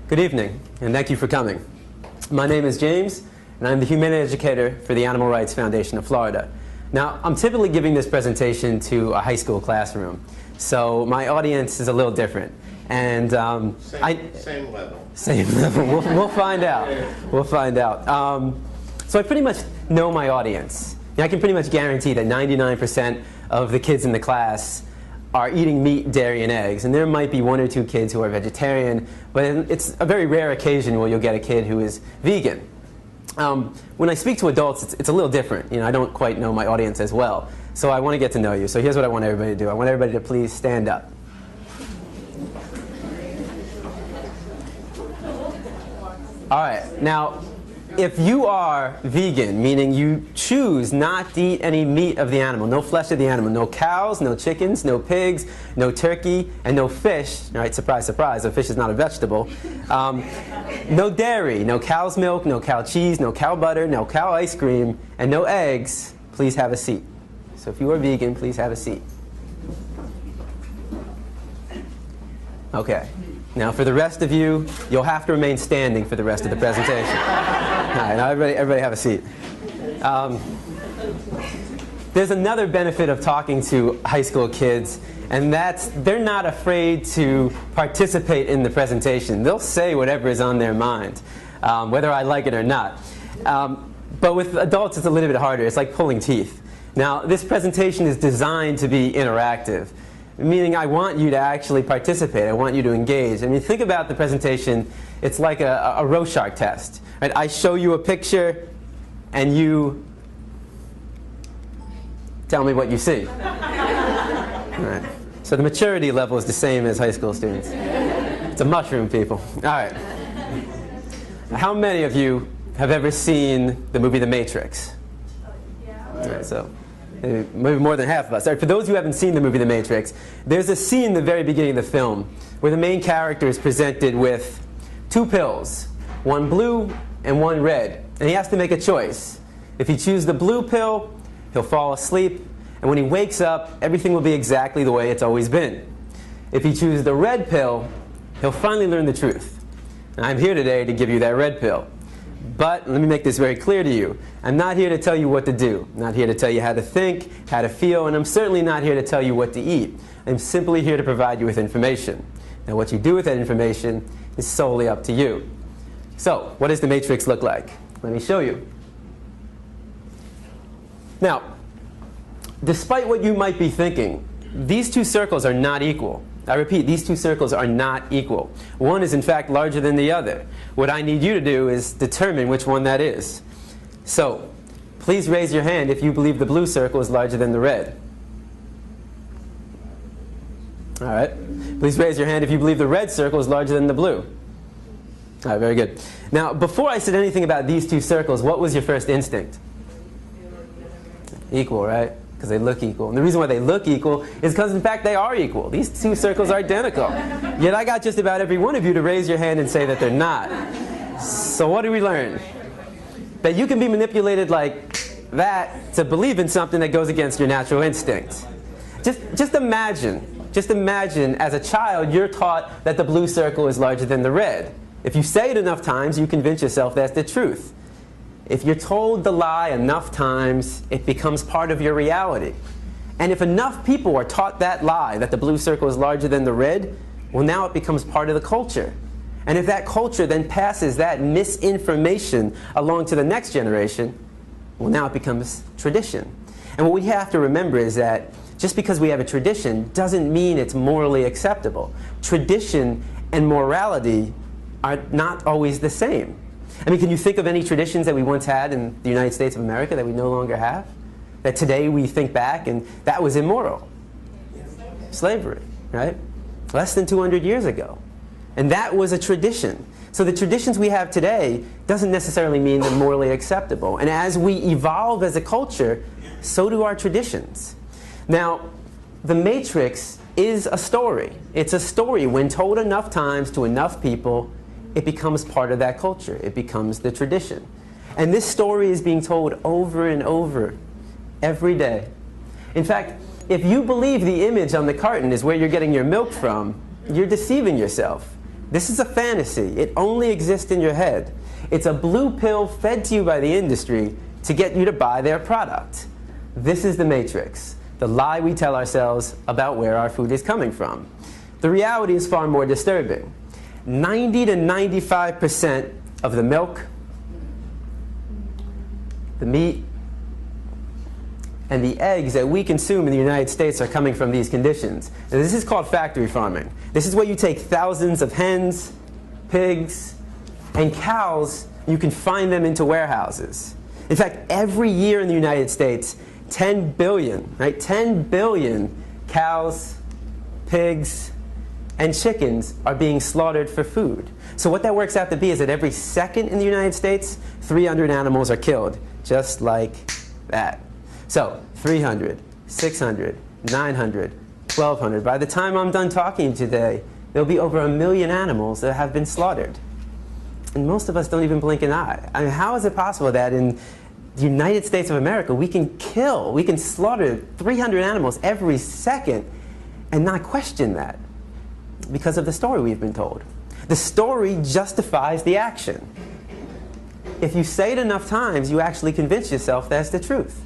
Good evening, and thank you for coming. My name is James, and I'm the Humane Educator for the Animal Rights Foundation of Florida. Now, I'm typically giving this presentation to a high school classroom, so my audience is a little different. And same level. Same level. We'll find out. We'll find out. So I pretty much know my audience. I can pretty much guarantee that 99% of the kids in the class are eating meat, dairy, and eggs. And there might be one or two kids who are vegetarian, but it's a very rare occasion where you'll get a kid who is vegan. When I speak to adults, it's a little different. I don't quite know my audience as well. So I want to get to know you. So here's what I want everybody to do. I want everybody to please stand up. All right. Now, if you are vegan, meaning you choose not to eat any meat of the animal, no flesh of the animal, no cows, no chickens, no pigs, no turkey, and no fish, all right, surprise, surprise, a fish is not a vegetable, no dairy, no cow's milk, no cow cheese, no cow butter, no cow ice cream, and no eggs, please have a seat. So if you are vegan, please have a seat. Okay. Now, for the rest of you, you'll have to remain standing for the rest of the presentation. All right, now everybody have a seat. There's another benefit of talking to high school kids, and that's they're not afraid to participate in the presentation. They'll say whatever is on their mind, whether I like it or not. But with adults, it's a little bit harder. It's like pulling teeth. Now, this presentation is designed to be interactive, meaning I want you to actually participate. I want you to engage. I mean, think about the presentation. It's like a Rorschach test. Right? I show you a picture, and you tell me what you see. All right. So the maturity level is the same as high school students. It's a mushroom, people. All right. How many of you have ever seen the movie The Matrix? All right, so maybe more than half of us. Right, for those who haven't seen the movie The Matrix, there's a scene in the very beginning of the film where the main character is presented with two pills, one blue and one red, and he has to make a choice. If he chooses the blue pill, he'll fall asleep, and when he wakes up, everything will be exactly the way it's always been. If he chooses the red pill, he'll finally learn the truth. And I'm here today to give you that red pill. But let me make this very clear to you. I'm not here to tell you what to do. I'm not here to tell you how to think, how to feel, and I'm certainly not here to tell you what to eat. I'm simply here to provide you with information. Now, what you do with that information is solely up to you. So, what does the matrix look like? Let me show you. Now, despite what you might be thinking, these two circles are not equal. I repeat, these two circles are not equal. One is in fact larger than the other. What I need you to do is determine which one that is. So, please raise your hand if you believe the blue circle is larger than the red. All right. Please raise your hand if you believe the red circle is larger than the blue. All right, very good. Now, before I said anything about these two circles, what was your first instinct? Equal, right? Because they look equal. And the reason why they look equal is because, in fact, they are equal. These two circles are identical. Yet I got just about every one of you to raise your hand and say that they're not. So what do we learn? That you can be manipulated like that to believe in something that goes against your natural instinct. Just imagine as a child you're taught that the blue circle is larger than the red. If you say it enough times, you convince yourself that's the truth. If you're told the lie enough times, it becomes part of your reality. And if enough people are taught that lie, that the blue circle is larger than the red, well, now it becomes part of the culture. And if that culture then passes that misinformation along to the next generation, well, now it becomes tradition. And what we have to remember is that just because we have a tradition doesn't mean it's morally acceptable. Tradition and morality are not always the same. I mean, can you think of any traditions that we once had in the United States of America that we no longer have? That today we think back and that was immoral? Slavery, right? Less than 200 years ago. And that was a tradition. So the traditions we have today doesn't necessarily mean they're morally acceptable. And as we evolve as a culture, so do our traditions. Now, The Matrix is a story. It's a story. When told enough times to enough people, it becomes part of that culture. It becomes the tradition. And this story is being told over and over every day. In fact, if you believe the image on the carton is where you're getting your milk from, you're deceiving yourself. This is a fantasy. It only exists in your head. It's a blue pill fed to you by the industry to get you to buy their product. This is the matrix, the lie we tell ourselves about where our food is coming from. The reality is far more disturbing. 90 to 95% of the milk, the meat, and the eggs that we consume in the United States are coming from these conditions. And this is called factory farming. This is where you take thousands of hens, pigs, and cows, you can find them into warehouses. In fact, every year in the United States, 10 billion, right? 10 billion cows, pigs, and chickens are being slaughtered for food. So what that works out to be is that every second in the United States, 300 animals are killed, just like that. So 300, 600, 900, 1,200. By the time I'm done talking today, there'll be over 1 million animals that have been slaughtered. And most of us don't even blink an eye. I mean, how is it possible that in the United States of America we can slaughter 300 animals every second and not question that? Because of the story we've been told. The story justifies the action. If you say it enough times, you actually convince yourself that's the truth.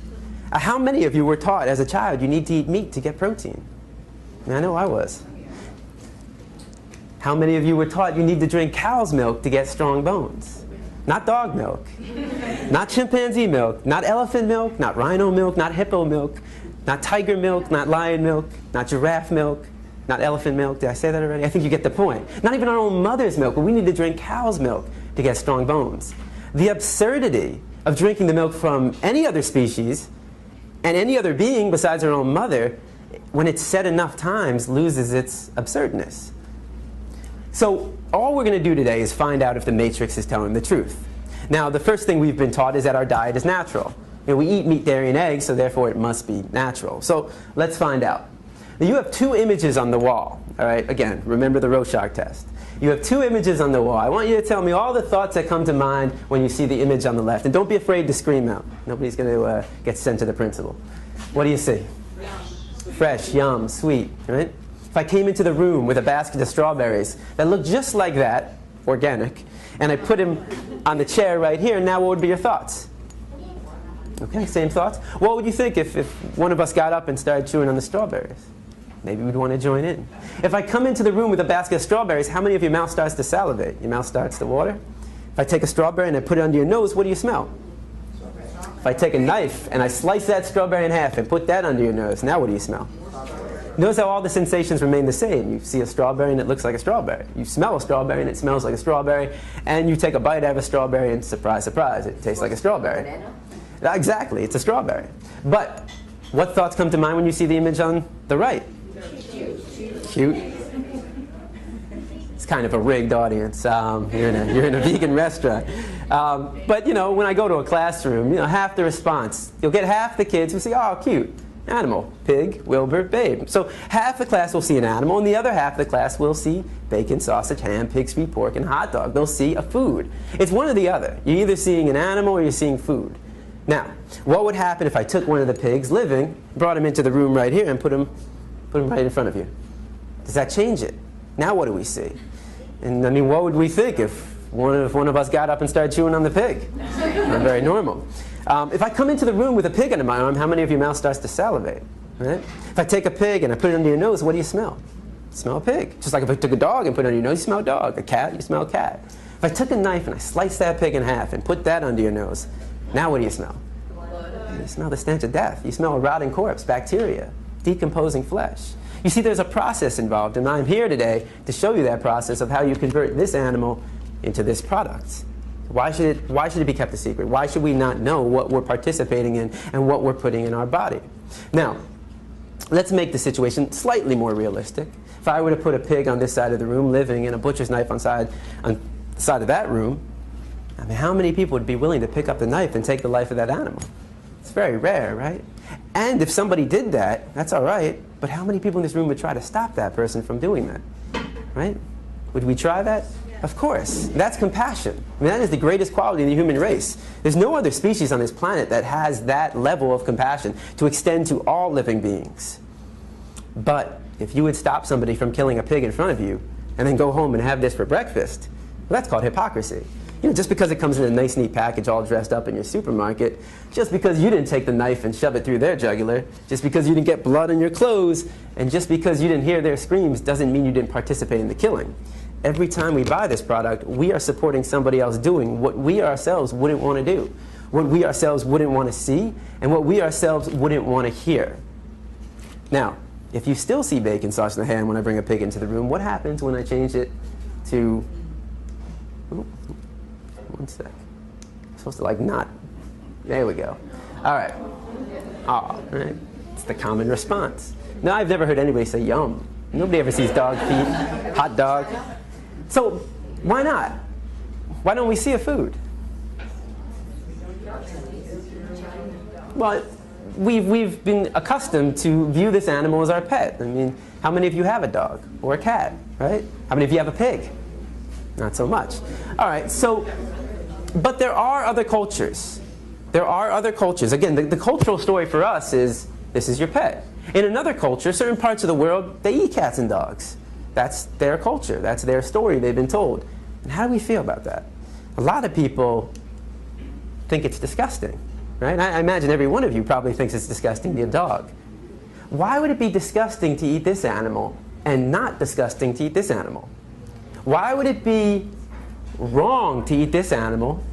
How many of you were taught as a child you need to eat meat to get protein? I mean, I know I was. How many of you were taught you need to drink cow's milk to get strong bones? Not dog milk, not chimpanzee milk, not elephant milk, not rhino milk, not hippo milk, not tiger milk, not lion milk, not giraffe milk, not elephant milk. Did I say that already? I think you get the point. Not even our own mother's milk, but we need to drink cow's milk to get strong bones. The absurdity of drinking the milk from any other species and any other being besides our own mother, when it's said enough times, loses its absurdness. So all we're going to do today is find out if the matrix is telling the truth. Now, the first thing we've been taught is that our diet is natural. You know, we eat meat, dairy, and eggs, so therefore it must be natural. So let's find out. Now, you have two images on the wall. All right, again, remember the Rorschach test. You have two images on the wall. I want you to tell me all the thoughts that come to mind when you see the image on the left. And don't be afraid to scream out. Nobody's going to get sent to the principal. What do you see? Fresh, yum, sweet, right? If I came into the room with a basket of strawberries that looked just like that, organic, and I put him on the chair right here, now what would be your thoughts? Okay, same thoughts. What would you think if one of us got up and started chewing on the strawberries? Maybe we'd want to join in. If I come into the room with a basket of strawberries, how many of your mouth starts to salivate? Your mouth starts to water? If I take a strawberry and I put it under your nose, what do you smell? If I take a knife and I slice that strawberry in half and put that under your nose, now what do you smell? Notice how all the sensations remain the same. You see a strawberry and it looks like a strawberry. You smell a strawberry and it smells like a strawberry. And you take a bite out of a strawberry and surprise, surprise, it tastes like a strawberry. Exactly, it's a strawberry. But what thoughts come to mind when you see the image on the right? Cute. It's kind of a rigged audience. You're in a vegan restaurant. But you know, when I go to a classroom, you know, half the response, you'll get half the kids who say, "Oh, cute. Animal, pig, Wilbur, babe." So half the class will see an animal, and the other half of the class will see bacon, sausage, ham, pig, sweet pork, and hot dog. They'll see a food. It's one or the other. You're either seeing an animal or you're seeing food. Now, what would happen if I took one of the pigs living, brought him into the room right here, and put him right in front of you? Does that change it? Now what do we see? And I mean, what would we think if one of us got up and started chewing on the pig? Not very normal. If I come into the room with a pig under my arm, how many of your mouth starts to salivate? Right? If I take a pig and I put it under your nose, what do you smell? You smell a pig. Just like if I took a dog and put it under your nose, you smell a dog. A cat, you smell a cat. If I took a knife and I sliced that pig in half and put that under your nose, now what do you smell? You smell the stench of death. You smell a rotting corpse, bacteria, decomposing flesh. You see, there's a process involved, and I'm here today to show you that process of how you convert this animal into this product. Why should it be kept a secret? Why should we not know what we're participating in and what we're putting in our body? Now, let's make the situation slightly more realistic. If I were to put a pig on this side of the room living and a butcher's knife on the side of that room, I mean, how many people would be willing to pick up the knife and take the life of that animal? It's very rare, right? And if somebody did that, that's all right, but how many people in this room would try to stop that person from doing that? Right? Would we try that? Of course. That's compassion. I mean, that is the greatest quality in the human race. There's no other species on this planet that has that level of compassion to extend to all living beings. But if you would stop somebody from killing a pig in front of you, and then go home and have this for breakfast. Well, that's called hypocrisy. You know, just because it comes in a nice, neat package all dressed up in your supermarket, just because you didn't take the knife and shove it through their jugular, just because you didn't get blood on your clothes, and just because you didn't hear their screams doesn't mean you didn't participate in the killing. Every time we buy this product, we are supporting somebody else doing what we ourselves wouldn't want to do, what we ourselves wouldn't want to see, and what we ourselves wouldn't want to hear. Now, if you still see bacon sauce in the hand when I bring a pig into the room, what happens when I change it to... Ooh, one sec. I'm supposed to like not. There we go. All right. Oh, right. It's the common response. Now, I've never heard anybody say yum. Nobody ever sees dog feet, hot dog. So why not? Why don't we see a food? Well, we've been accustomed to view this animal as our pet. I mean, how many of you have a dog or a cat, right? How many of you have a pig? Not so much. All right, so, but there are other cultures. There are other cultures. Again, the cultural story for us is, this is your pet. In another culture, certain parts of the world, they eat cats and dogs. That's their culture. That's their story they've been told. And how do we feel about that? A lot of people think it's disgusting, right? I imagine every one of you probably thinks it's disgusting to eat a dog. Why would it be disgusting to eat this animal and not disgusting to eat this animal? Why would it be wrong to eat this animal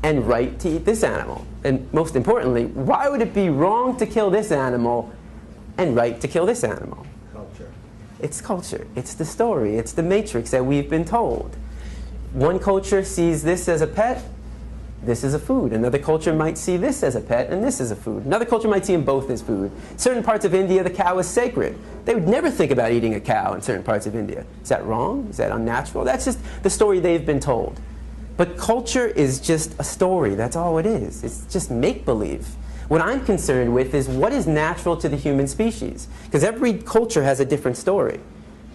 and right to eat this animal? And most importantly, why would it be wrong to kill this animal and right to kill this animal? Culture. It's culture. It's the story. It's the matrix that we've been told. One culture sees this as a pet, this is a food. Another culture might see this as a pet and this as a food. Another culture might see them both as food. Certain parts of India, the cow is sacred. They would never think about eating a cow in certain parts of India. Is that wrong? Is that unnatural? That's just the story they've been told. But culture is just a story. That's all it is. It's just make-believe. What I'm concerned with is what is natural to the human species. Because every culture has a different story.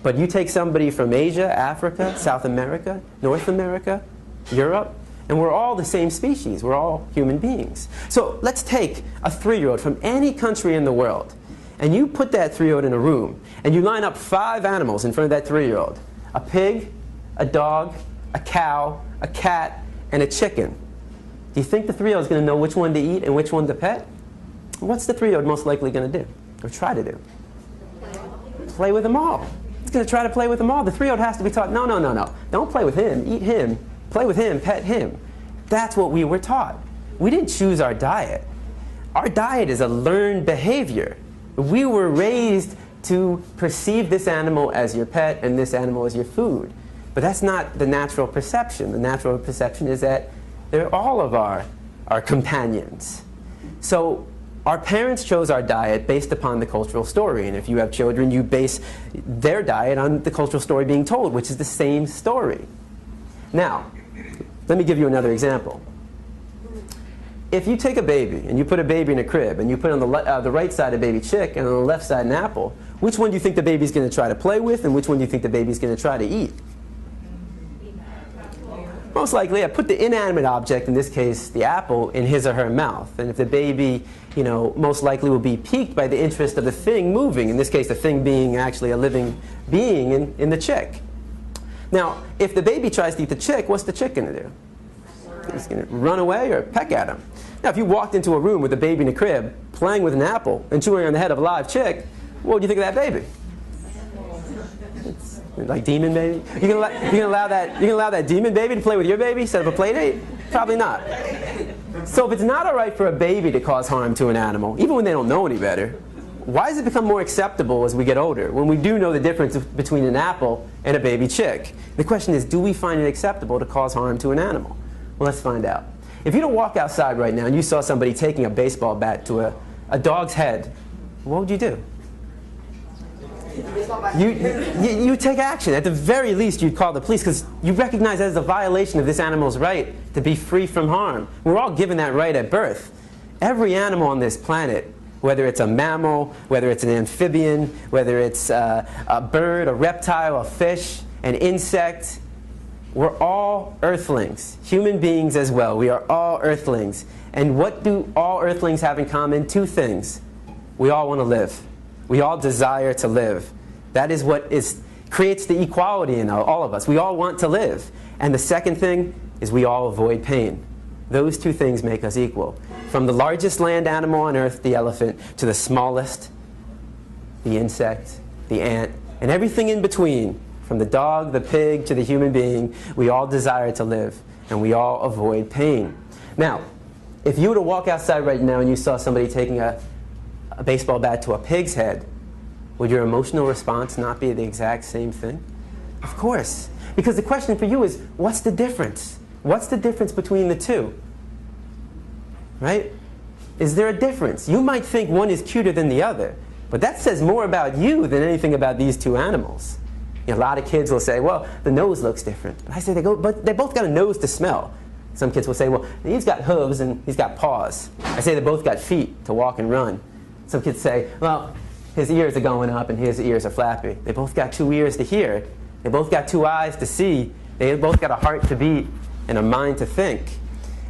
But you take somebody from Asia, Africa, South America, North America, Europe, and we're all the same species. We're all human beings. So let's take a 3-year-old from any country in the world, and you put that 3-year-old in a room, and you line up 5 animals in front of that 3-year-old. A pig, a dog, a cow, a cat, and a chicken. Do you think the 3-year-old is going to know which one to eat and which one to pet? What's the 3-year-old most likely going to do, or try to do? Play with them all. It's going to try to play with them all. The 3-year-old has to be taught, no, no, no, no. Don't play with him. Eat him. Play with him, pet him. That's what we were taught. We didn't choose our diet. Our diet is a learned behavior. We were raised to perceive this animal as your pet and this animal as your food. But that's not the natural perception. The natural perception is that they're all of our companions. So our parents chose our diet based upon the cultural story. And if you have children, you base their diet on the cultural story being told, which is the same story. Now, let me give you another example. If you take a baby and you put a baby in a crib and you put on the right side a baby chick and on the left side an apple, which one do you think the baby's going to try to play with and which one do you think the baby's going to try to eat? Most likely, I put the inanimate object, in this case the apple, in his or her mouth. And if the baby, most likely will be piqued by the interest of the thing moving, in this case the thing being actually a living being in the chick. Now, if the baby tries to eat the chick, what's the chick going to do? He's going to run away or peck at him. Now, if you walked into a room with a baby in a crib, playing with an apple and chewing on the head of a live chick, what would you think of that baby? It's like demon baby? You gonna allow that demon baby to play with your baby instead of a play date? Probably not. So if it's not all right for a baby to cause harm to an animal, even when they don't know any better, why does it become more acceptable as we get older, when we do know the difference between an apple and a baby chick? The question is, do we find it acceptable to cause harm to an animal? Well, let's find out. If you don't walk outside right now and you saw somebody taking a baseball bat to a dog's head, what would you do? You take action. At the very least, you'd call the police because you recognize that as a violation of this animal's right to be free from harm. We're all given that right at birth. Every animal on this planet, whether it's a mammal, whether it's an amphibian, whether it's a bird, a reptile, a fish, an insect, we're all earthlings, human beings as well. We are all earthlings. And what do all earthlings have in common? 2 things. We all want to live. We all desire to live. That is what is creates the equality in all of us. We all want to live. And the second thing is we all avoid pain. Those two things make us equal. From the largest land animal on earth, the elephant, to the smallest, the insect, the ant, and everything in between, from the dog, the pig, to the human being, we all desire to live, and we all avoid pain. Now, if you were to walk outside right now and you saw somebody taking a baseball bat to a pig's head, would your emotional response not be the exact same thing? Of course. Because the question for you is, what's the difference? What's the difference between the two? Right? Is there a difference? You might think one is cuter than the other, but that says more about you than anything about these two animals. You know, a lot of kids will say, well, the nose looks different. But I say, but they both got a nose to smell. Some kids will say, well, he's got hooves and he's got paws. I say they both got feet to walk and run. Some kids say, well, his ears are going up and his ears are flappy. They both got two ears to hear. They both got two eyes to see. They both got a heart to beat and a mind to think.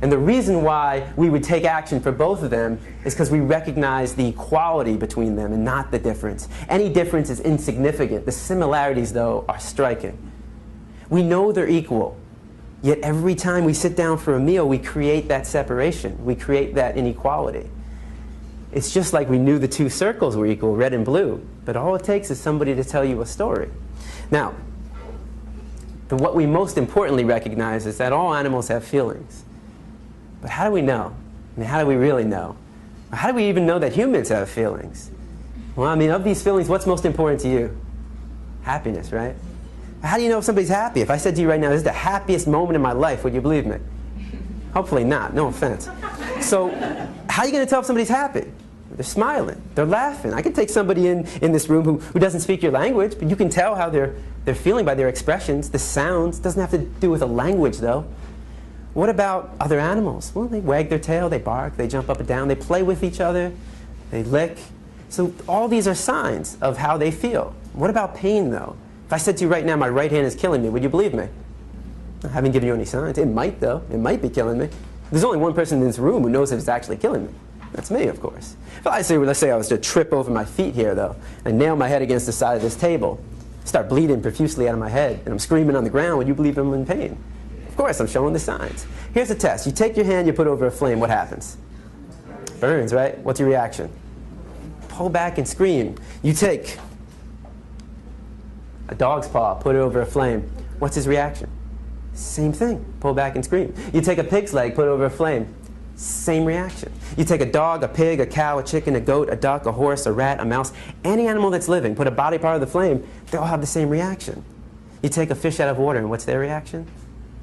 And the reason why we would take action for both of them is because we recognize the equality between them and not the difference. Any difference is insignificant. The similarities, though, are striking. We know they're equal, yet every time we sit down for a meal, we create that separation. We create that inequality. It's just like we knew the two circles were equal, red and blue, but all it takes is somebody to tell you a story. Now, what we most importantly recognize is that all animals have feelings. But how do we know? I mean, how do we really know? How do we even know that humans have feelings? Well, I mean, of these feelings, what's most important to you? Happiness, right? How do you know if somebody's happy? If I said to you right now, this is the happiest moment in my life, would you believe me? Hopefully not, no offense. So, how are you going to tell if somebody's happy? They're smiling, they're laughing. I can take somebody in this room who doesn't speak your language, but you can tell how they're feeling by their expressions, the sounds. Doesn't have to do with a language, though. What about other animals? Well, they wag their tail, they bark, they jump up and down, they play with each other, they lick. So all these are signs of how they feel. What about pain, though? If I said to you right now, my right hand is killing me, would you believe me? I haven't given you any signs. It might, though. It might be killing me. There's only one person in this room who knows if it's actually killing me. That's me, of course. If I say, let's say I was to trip over my feet here, though, and nail my head against the side of this table, start bleeding profusely out of my head, and I'm screaming on the ground, would you believe I'm in pain? Of course, I'm showing the signs. Here's a test. You take your hand, you put it over a flame, what happens? Burns, right? What's your reaction? Pull back and scream. You take a dog's paw, put it over a flame. What's his reaction? Same thing. Pull back and scream. You take a pig's leg, put it over a flame. Same reaction. You take a dog, a pig, a cow, a chicken, a goat, a duck, a horse, a rat, a mouse, any animal that's living, put a body part of the flame, they all have the same reaction. You take a fish out of water, and what's their reaction?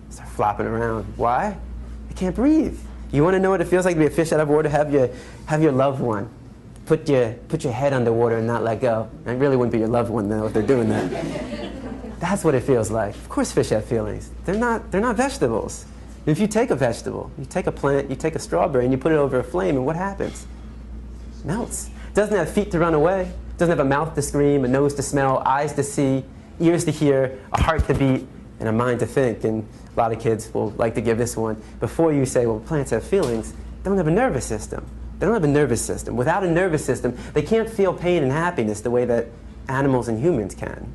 Start flopping around. Why? They can't breathe. You want to know what it feels like to be a fish out of water? Have your loved one put your head underwater and not let go. And it really wouldn't be your loved one, though, if they're doing that. That's what it feels like. Of course fish have feelings. They're not vegetables. If you take a vegetable, you take a plant, you take a strawberry, and you put it over a flame, and what happens? It melts. It doesn't have feet to run away. It doesn't have a mouth to scream, a nose to smell, eyes to see, ears to hear, a heart to beat, and a mind to think. And a lot of kids will like to give this one. Before you say, well, plants have feelings, they don't have a nervous system. They don't have a nervous system. Without a nervous system, they can't feel pain and happiness the way that animals and humans can.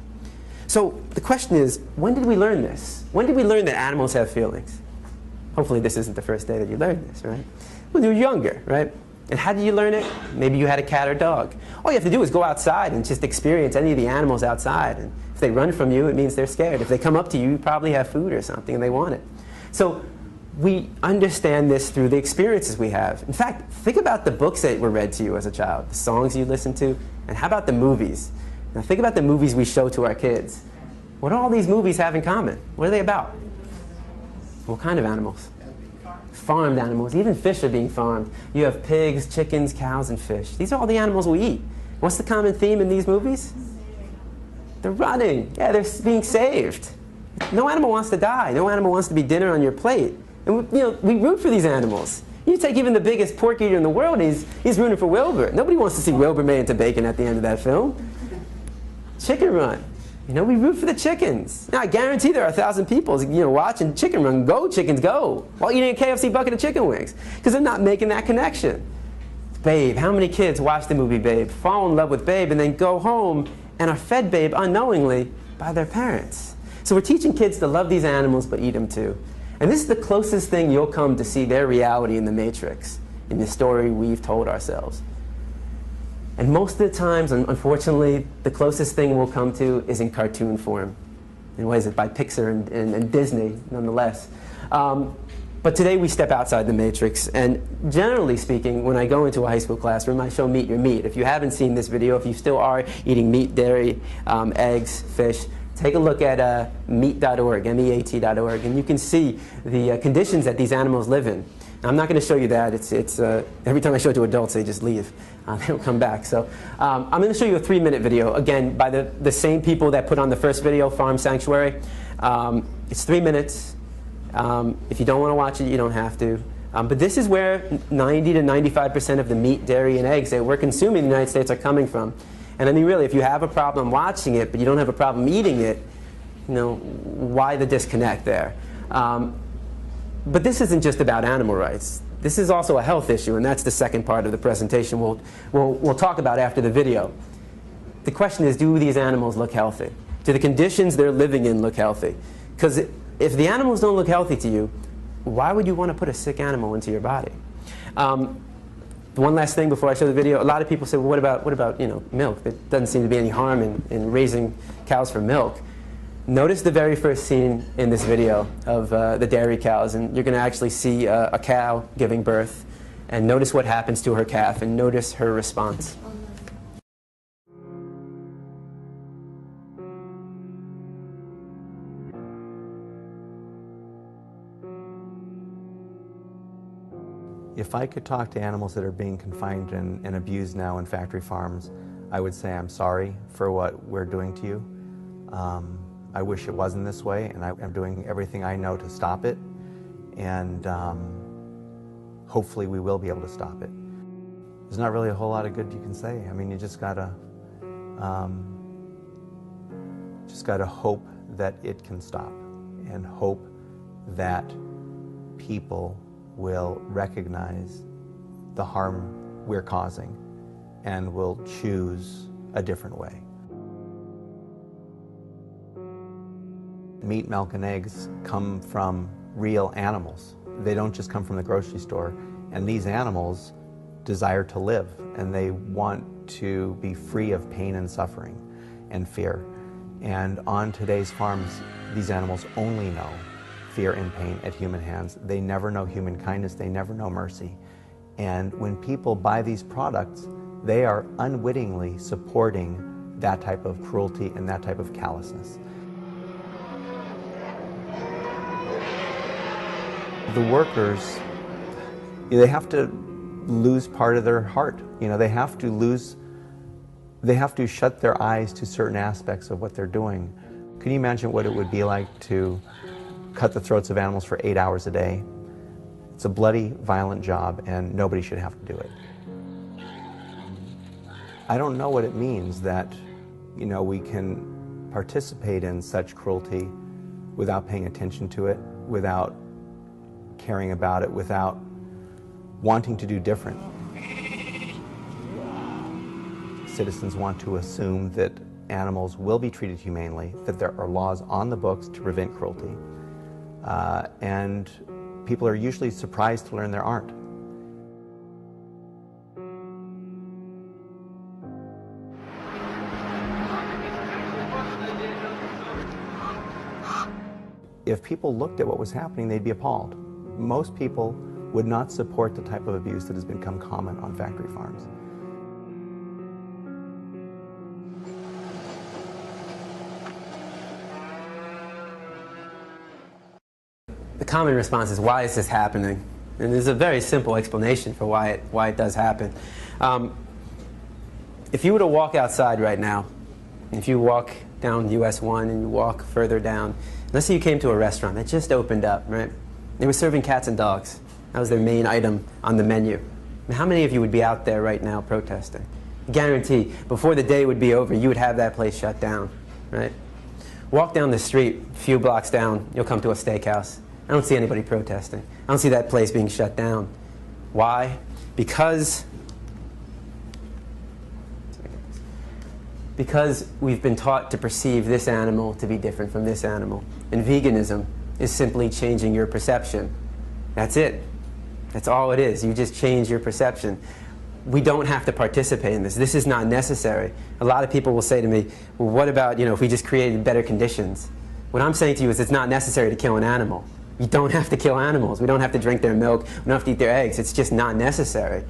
So the question is, when did we learn this? When did we learn that animals have feelings? Hopefully this isn't the first day that you learned this, right? When you were younger, right? And how did you learn it? Maybe you had a cat or dog. All you have to do is go outside and just experience any of the animals outside. And if they run from you, it means they're scared. If they come up to you, you probably have food or something and they want it. So we understand this through the experiences we have. In fact, think about the books that were read to you as a child, the songs you listened to, and how about the movies? Now think about the movies we show to our kids. What do all these movies have in common? What are they about? What kind of animals? Farmed animals. Even fish are being farmed. You have pigs, chickens, cows, and fish. These are all the animals we eat. What's the common theme in these movies? They're running. Yeah, they're being saved. No animal wants to die. No animal wants to be dinner on your plate. And we root for these animals. You take even the biggest pork eater in the world, he's rooting for Wilbur. Nobody wants to see Wilbur made into bacon at the end of that film. Chicken Run. We root for the chickens. Now, I guarantee there are 1,000 people, watching Chicken Run. Go, chickens, go. While eating a KFC bucket of chicken wings. Because they're not making that connection. Babe. How many kids watch the movie Babe, fall in love with Babe, and then go home and are fed Babe unknowingly by their parents. So we're teaching kids to love these animals but eat them too. And this is the closest thing you'll come to see their reality in the Matrix, in the story we've told ourselves. And most of the times, unfortunately, the closest thing we'll come to is in cartoon form. And what is it, by Pixar and Disney, nonetheless. But today we step outside the Matrix, and generally speaking, when I go into a high school classroom, I show Meet Your Meat. If you haven't seen this video, if you still are eating meat, dairy, eggs, fish, take a look at meat.org, meat.org, and you can see the conditions that these animals live in. Now, I'm not going to show you that. Every time I show it to adults, they just leave. They don't come back. So I'm going to show you a 3-minute video, again, by the same people that put on the first video, Farm Sanctuary. It's 3 minutes. If you don't want to watch it, you don't have to. But this is where 90 to 95% of the meat, dairy, and eggs that we're consuming in the United States are coming from. And I mean, really, if you have a problem watching it, but you don't have a problem eating it, you know, why the disconnect there? But this isn't just about animal rights. This is also a health issue, and that's the second part of the presentation we'll talk about after the video. The question is, do these animals look healthy? Do the conditions they're living in look healthy? Because if the animals don't look healthy to you, why would you want to put a sick animal into your body? One last thing before I show the video. A lot of people say, well, what about milk? There doesn't seem to be any harm in raising cows for milk. Notice the very first scene in this video of the dairy cows, and you're going to actually see a cow giving birth, and notice what happens to her calf, and notice her response. If I could talk to animals that are being confined and abused now in factory farms, I would say I'm sorry for what we're doing to you. I wish it wasn't this way, and I'm doing everything I know to stop it, and hopefully we will be able to stop it. There's not really a whole lot of good you can say. I mean, you just gotta hope that it can stop, and hope that people will recognize the harm we're causing and will choose a different way. Meat, milk, and eggs come from real animals. They don't just come from the grocery store. And these animals desire to live, and they want to be free of pain and suffering and fear. And on today's farms, these animals only know fear and pain at human hands. They never know human kindness. They never know mercy. And when people buy these products, they are unwittingly supporting that type of cruelty and that type of callousness. The workers, they have to lose part of their heart. You know, they have to shut their eyes to certain aspects of what they're doing. Can you imagine what it would be like to cut the throats of animals for 8 hours a day? It's a bloody, violent job, and nobody should have to do it. I don't know what it means that, you know, we can participate in such cruelty without paying attention to it, without caring about it, without wanting to do different. Citizens want to assume that animals will be treated humanely, that there are laws on the books to prevent cruelty, and people are usually surprised to learn there aren't. If people looked at what was happening, they'd be appalled. Most people would not support the type of abuse that has become common on factory farms. The common response is, why is this happening? And there's a very simple explanation for why it does happen. If you were to walk outside right now, if you walk down US 1 and you walk further down, let's say you came to a restaurant that just opened up, right? They were serving cats and dogs. That was their main item on the menu. Now, how many of you would be out there right now protesting? Guarantee, before the day would be over, you would have that place shut down, right? Walk down the street, a few blocks down, you'll come to a steakhouse. I don't see anybody protesting. I don't see that place being shut down. Why? Because Because we've been taught to perceive this animal to be different from this animal. And veganism is simply changing your perception. That's it. That's all it is. You just change your perception. We don't have to participate in this. This is not necessary. A lot of people will say to me, well, what about, if we just created better conditions? What I'm saying to you is it's not necessary to kill an animal. You don't have to kill animals. We don't have to drink their milk. We don't have to eat their eggs. It's just not necessary.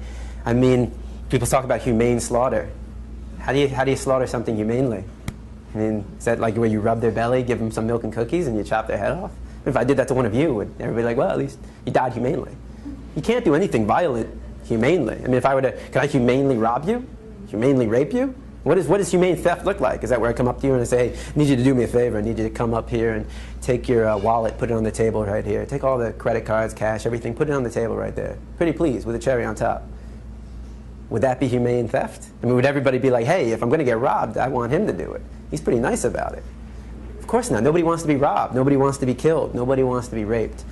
I mean, people talk about humane slaughter. How do you slaughter something humanely? I mean, is that like where you rub their belly, give them some milk and cookies, and you chop their head off? If I did that to one of you, would everybody be like, well, at least you died humanely? You can't do anything violent humanely. I mean, if I were to, could I humanely rob you? Humanely rape you? What does humane theft look like? Is that where I come up to you and I say, hey, I need you to do me a favor. I need you to come up here and take your wallet, put it on the table right here. Take all the credit cards, cash, everything, put it on the table right there. Pretty please, with a cherry on top. Would that be humane theft? I mean, would everybody be like, hey, if I'm going to get robbed, I want him to do it? He's pretty nice about it. Of course not. Nobody wants to be robbed. Nobody wants to be killed. Nobody wants to be raped.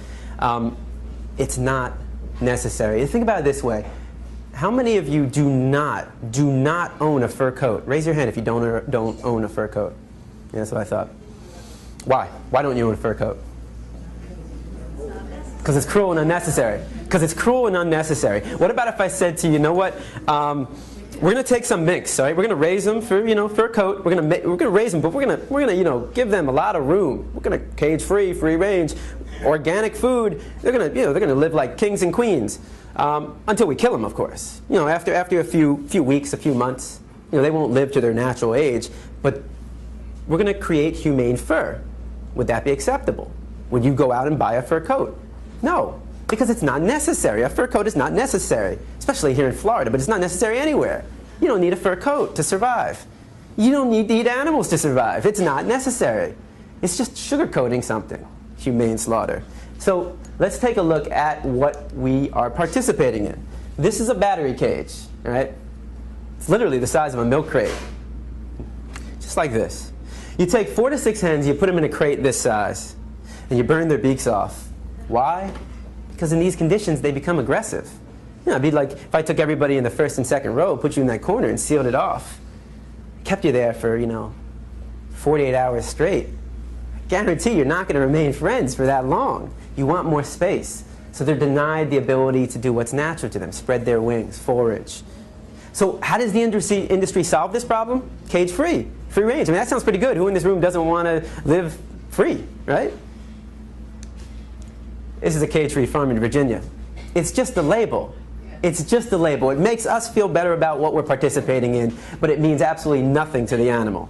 It's not necessary. Think about it this way. How many of you do not own a fur coat? Raise your hand if you don't own a fur coat. Yeah, that's what I thought. Why? Why don't you own a fur coat? Because it's cruel and unnecessary. Because it's cruel and unnecessary. What about if I said to you, you know what? We're going to take some minks, all right? We're going to raise them for, fur coat. We're going to raise them, but we're going to, give them a lot of room. We're going to cage free range, organic food. They're going to live like kings and queens until we kill them, of course. After a few weeks, a few months, they won't live to their natural age. But we're going to create humane fur. Would that be acceptable? Would you go out and buy a fur coat? No, because it's not necessary. A fur coat is not necessary, especially here in Florida, but it's not necessary anywhere. You don't need a fur coat to survive. You don't need to eat animals to survive. It's not necessary. It's just sugarcoating something, humane slaughter. So let's take a look at what we are participating in. This is a battery cage, all right? It's literally the size of a milk crate, just like this. You take 4 to 6 hens, you put them in a crate this size, and you burn their beaks off. Why? Because in these conditions, they become aggressive. It'd be like if I took everybody in the first and second row, put you in that corner, and sealed it off. Kept you there for, 48 hours straight. I guarantee you're not going to remain friends for that long. You want more space. So they're denied the ability to do what's natural to them, spread their wings, forage. So how does the industry solve this problem? Cage-free, free range. I mean, that sounds pretty good. Who in this room doesn't want to live free, right? This is a cage-free farm in Virginia. It's just a label. It's just a label. It makes us feel better about what we're participating in, but it means absolutely nothing to the animal.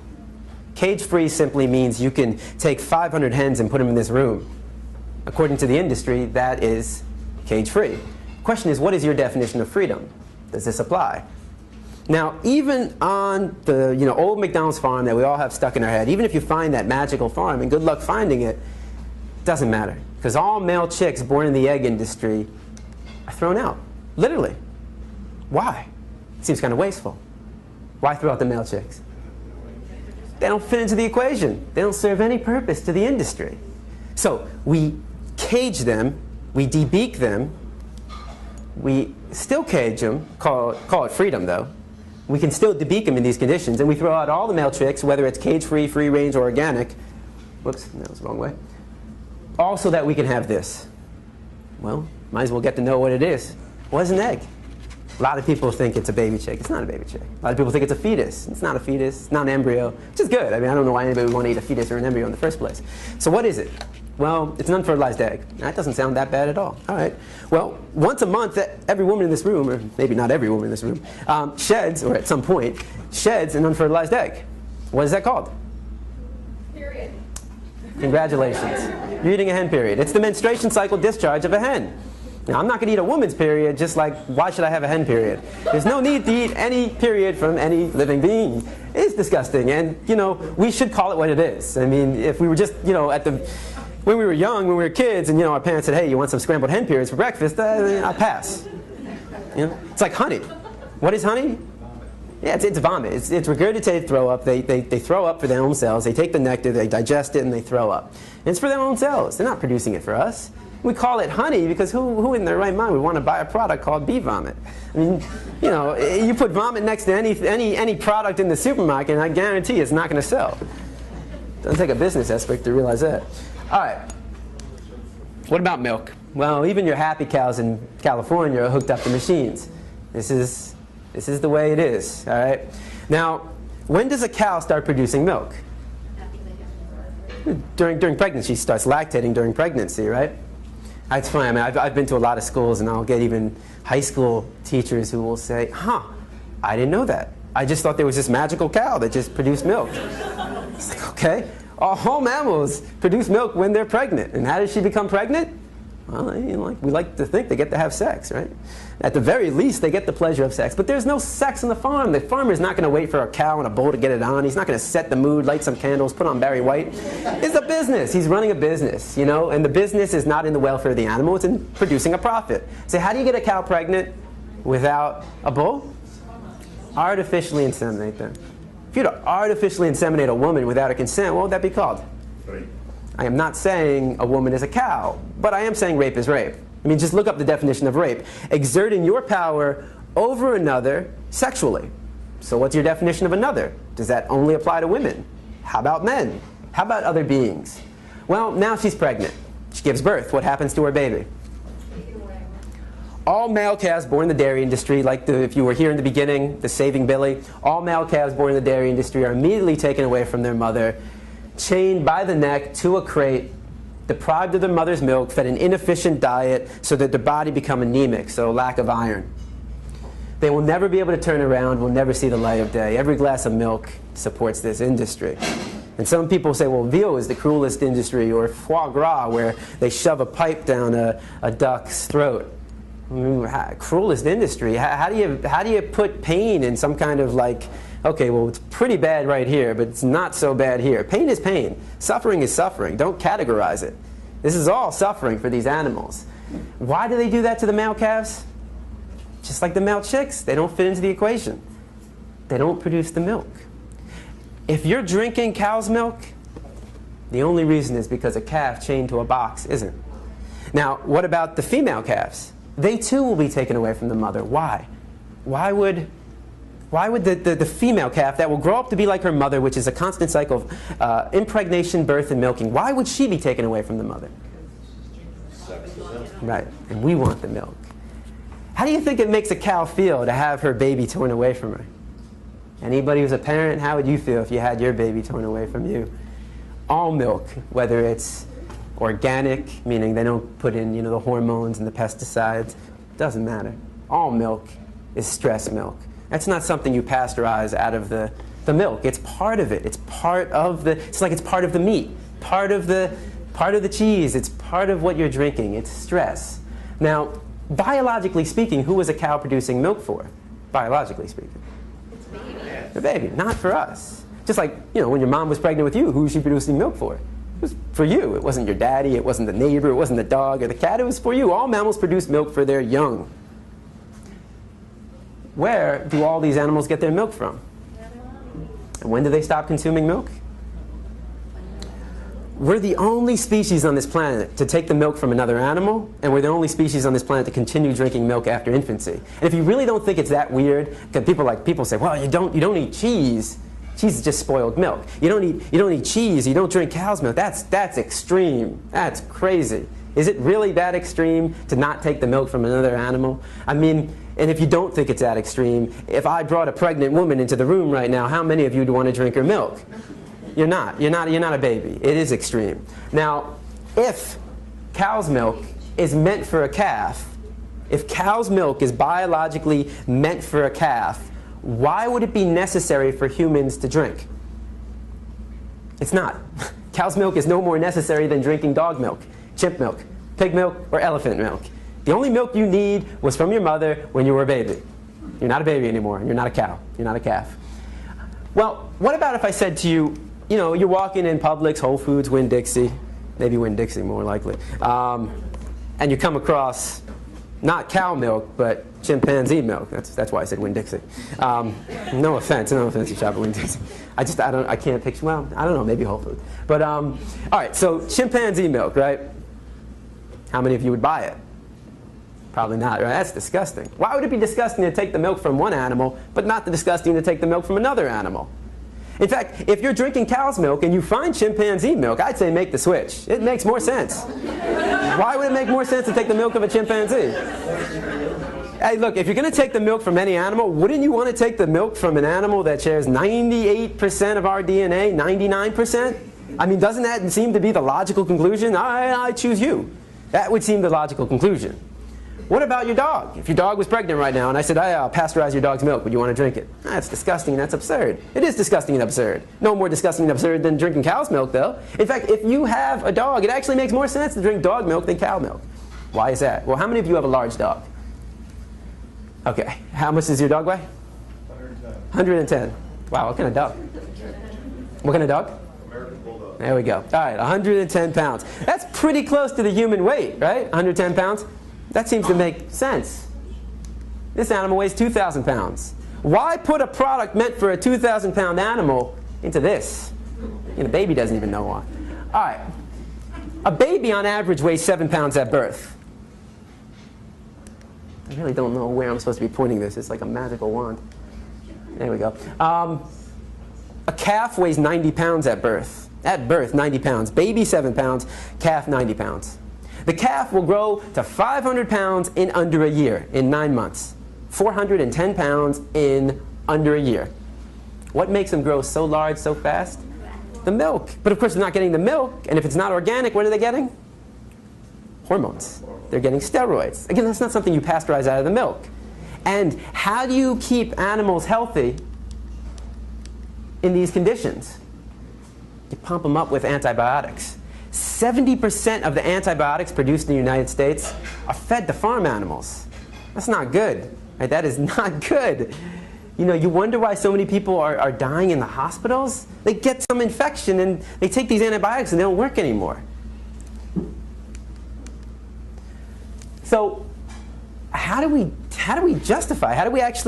Cage-free simply means you can take 500 hens and put them in this room. According to the industry, that is cage-free. Question is, what is your definition of freedom? Does this apply? Now, even on the old McDonald's farm that we all have stuck in our head, even if you find that magical farm, and good luck finding it, doesn't matter. Because all male chicks born in the egg industry are thrown out. Literally. Why? Seems kind of wasteful. Why throw out the male chicks? They don't fit into the equation. They don't serve any purpose to the industry. So we cage them, we debeak them, we still cage them, call it freedom though. We can still debeak them in these conditions, and we throw out all the male chicks, whether it's cage-free, free-range, or organic. Whoops, that was the wrong way. All so that we can have this. Well, might as well get to know what it is. What is an egg? A lot of people think it's a baby chick. It's not a baby chick. A lot of people think it's a fetus. It's not a fetus. It's not an embryo, which is good. I mean, I don't know why anybody would want to eat a fetus or an embryo in the first place. So what is it? Well, it's an unfertilized egg. That doesn't sound that bad at all. All right. Well, once a month, every woman in this room, or maybe not every woman in this room, sheds, or at some point, sheds an unfertilized egg. What is that called? Period. Congratulations. You're eating a hen period. It's the menstruation cycle discharge of a hen. Now, I'm not going to eat a woman's period, just like, why should I have a hen period? There's no need to eat any period from any living being. It's disgusting, and, we should call it what it is. I mean, if we were just, when we were young, when we were kids, and, our parents said, hey, you want some scrambled hen periods for breakfast? I'd pass. It's like honey. What is honey? Yeah, it's vomit. It's regurgitated throw up. They throw up for their own cells. They take the nectar, they digest it, and they throw up. And it's for their own cells. They're not producing it for us. We call it honey because who in their right mind would want to buy a product called bee vomit? I mean, you know, you put vomit next to any product in the supermarket, and I guarantee it's not going to sell. Doesn't take a business expert to realize that. All right. What about milk? Well, even your happy cows in California are hooked up to machines. This is the way it is. All right. Now, when does a cow start producing milk? During pregnancy. She starts lactating during pregnancy, right? That's funny. I mean, I've been to a lot of schools, and I'll get even high school teachers who will say, huh, I didn't know that. I just thought there was this magical cow that just produced milk. It's like, okay. All mammals produce milk when they're pregnant. And how does she become pregnant? Well, you know, we like to think they get to have sex, right? At the very least, they get the pleasure of sex. But there's no sex on the farm. The farmer's not going to wait for a cow and a bull to get it on. He's not going to set the mood, light some candles, put on Barry White. It's a business. He's running a business, you know? And the business is not in the welfare of the animal. It's in producing a profit. So how do you get a cow pregnant without a bull? Artificially inseminate them. If you were to artificially inseminate a woman without her consent, what would that be called? Rape. I am not saying a woman is a cow, but I am saying rape is rape. I mean, just look up the definition of rape. Exerting your power over another sexually. So what's your definition of another? Does that only apply to women? How about men? How about other beings? Well, now she's pregnant. She gives birth. What happens to her baby? All male calves born in the dairy industry, like if you were here in the beginning, the Saving Billy, all male calves born in the dairy industry are immediately taken away from their mother, chained by the neck to a crate, deprived of their mother's milk, fed an inefficient diet so that their body become anemic, so lack of iron. They will never be able to turn around, will never see the light of day. Every glass of milk supports this industry. And some people say, well, veal is the cruelest industry, or foie gras, where they shove a pipe down a duck's throat. Cruelest industry. How do you put pain in some kind of like, okay, well, it's pretty bad right here, but it's not so bad here. Pain is pain. Suffering is suffering. Don't categorize it. This is all suffering for these animals. Why do they do that to the male calves? Just like the male chicks, they don't fit into the equation. They don't produce the milk. If you're drinking cow's milk, the only reason is because a calf chained to a box isn't. Now, what about the female calves? They too will be taken away from the mother. Why? Why would the female calf that will grow up to be like her mother, which is a constant cycle of impregnation, birth, and milking, why would she be taken away from the mother? Right, and we want the milk. How do you think it makes a cow feel to have her baby torn away from her? Anybody who's a parent, how would you feel if you had your baby torn away from you? All milk, whether it's organic, meaning they don't put in, the hormones and the pesticides, doesn't matter. All milk is stress milk. That's not something you pasteurize out of the milk. It's part of it. It's part of it's like it's part of the meat, part of the cheese. It's part of what you're drinking. It's stress. Now, biologically speaking, who was a cow producing milk for? Biologically speaking. The baby, not for us. Just like, when your mom was pregnant with you, who was she producing milk for? It was for you. It wasn't your daddy, it wasn't the neighbor, it wasn't the dog or the cat, it was for you. All mammals produce milk for their young. Where do all these animals get their milk from? And when do they stop consuming milk? We're the only species on this planet to take the milk from another animal, and we're the only species on this planet to continue drinking milk after infancy. And if you really don't think it's that weird, because people say, well, you don't eat cheese. Cheese is just spoiled milk. You don't eat cheese. You don't drink cow's milk. That's extreme. That's crazy. Is it really that extreme to not take the milk from another animal? I mean, and if you don't think it's that extreme, if I brought a pregnant woman into the room right now, how many of you would want to drink her milk? You're not a baby. It is extreme. Now, if cow's milk is meant for a calf, if cow's milk is biologically meant for a calf, why would it be necessary for humans to drink? It's not. Cow's milk is no more necessary than drinking dog milk, chimp milk, pig milk, or elephant milk. The only milk you need was from your mother when you were a baby. You're not a baby anymore. You're not a cow. You're not a calf. Well, what about if I said to you, you're walking in Publix, Whole Foods, Winn-Dixie, maybe Winn-Dixie more likely, and you come across not cow milk, but chimpanzee milk. That's why I said Winn-Dixie. No offense, you shop at Winn-Dixie. I can't picture, well, I don't know, maybe Whole Foods. But, all right, so chimpanzee milk, right? How many of you would buy it? Probably not, right? That's disgusting. Why would it be disgusting to take the milk from one animal, but not disgusting to take the milk from another animal? In fact, if you're drinking cow's milk and you find chimpanzee milk, I'd say make the switch. It makes more sense. Why would it make more sense to take the milk of a chimpanzee? Hey, look, if you're going to take the milk from any animal, wouldn't you want to take the milk from an animal that shares 98% of our DNA, 99%? I mean, doesn't that seem to be the logical conclusion? I choose you. That would seem the logical conclusion. What about your dog? If your dog was pregnant right now and I said, I'll pasteurize your dog's milk, would you want to drink it? That's disgusting and that's absurd. It is disgusting and absurd. No more disgusting and absurd than drinking cow's milk, though. In fact, if you have a dog, it actually makes more sense to drink dog milk than cow milk. Why is that? Well, how many of you have a large dog? Okay. How much does your dog weigh? 110. 110. Wow, what kind of dog? What kind of dog? American Bulldog. There we go. All right, 110 pounds. That's pretty close to the human weight, right? 110 pounds? That seems to make sense. This animal weighs 2,000 pounds. Why put a product meant for a 2,000-pound animal into this? The baby doesn't even know why. All right. A baby on average weighs 7 pounds at birth. I really don't know where I'm supposed to be pointing this. It's like a magical wand. There we go. A calf weighs 90 pounds at birth. At birth, 90 pounds. Baby, 7 pounds. Calf, 90 pounds. The calf will grow to 500 pounds in under a year, in 9 months. 410 pounds in under a year. What makes them grow so large so fast? The milk. But of course they're not getting the milk, and if it's not organic, what are they getting? Hormones. They're getting steroids. Again, that's not something you pasteurize out of the milk. And how do you keep animals healthy in these conditions? You pump them up with antibiotics. 70% of the antibiotics produced in the United States are fed to farm animals. That's not good. Right? That is not good. You wonder why so many people are dying in the hospitals. They get some infection and they take these antibiotics and they don't work anymore. So how do we actually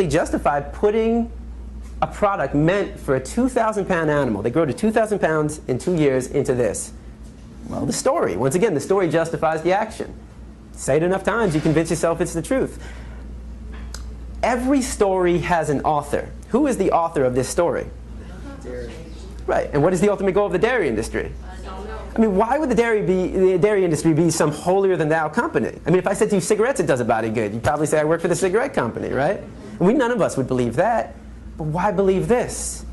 justify putting a product meant for a 2,000-pound animal? They grow to 2,000 pounds in 2 years into this. Well, the story. Once again, the story justifies the action. Say it enough times, you convince yourself it's the truth. Every story has an author. Who is the author of this story? Dairy. Right. And what is the ultimate goal of the dairy industry? I mean, why would the dairy industry be some holier-than-thou company? I mean, if I said to you, cigarettes, it does a body good, you'd probably say I work for the cigarette company, right? And none of us would believe that. But why believe this?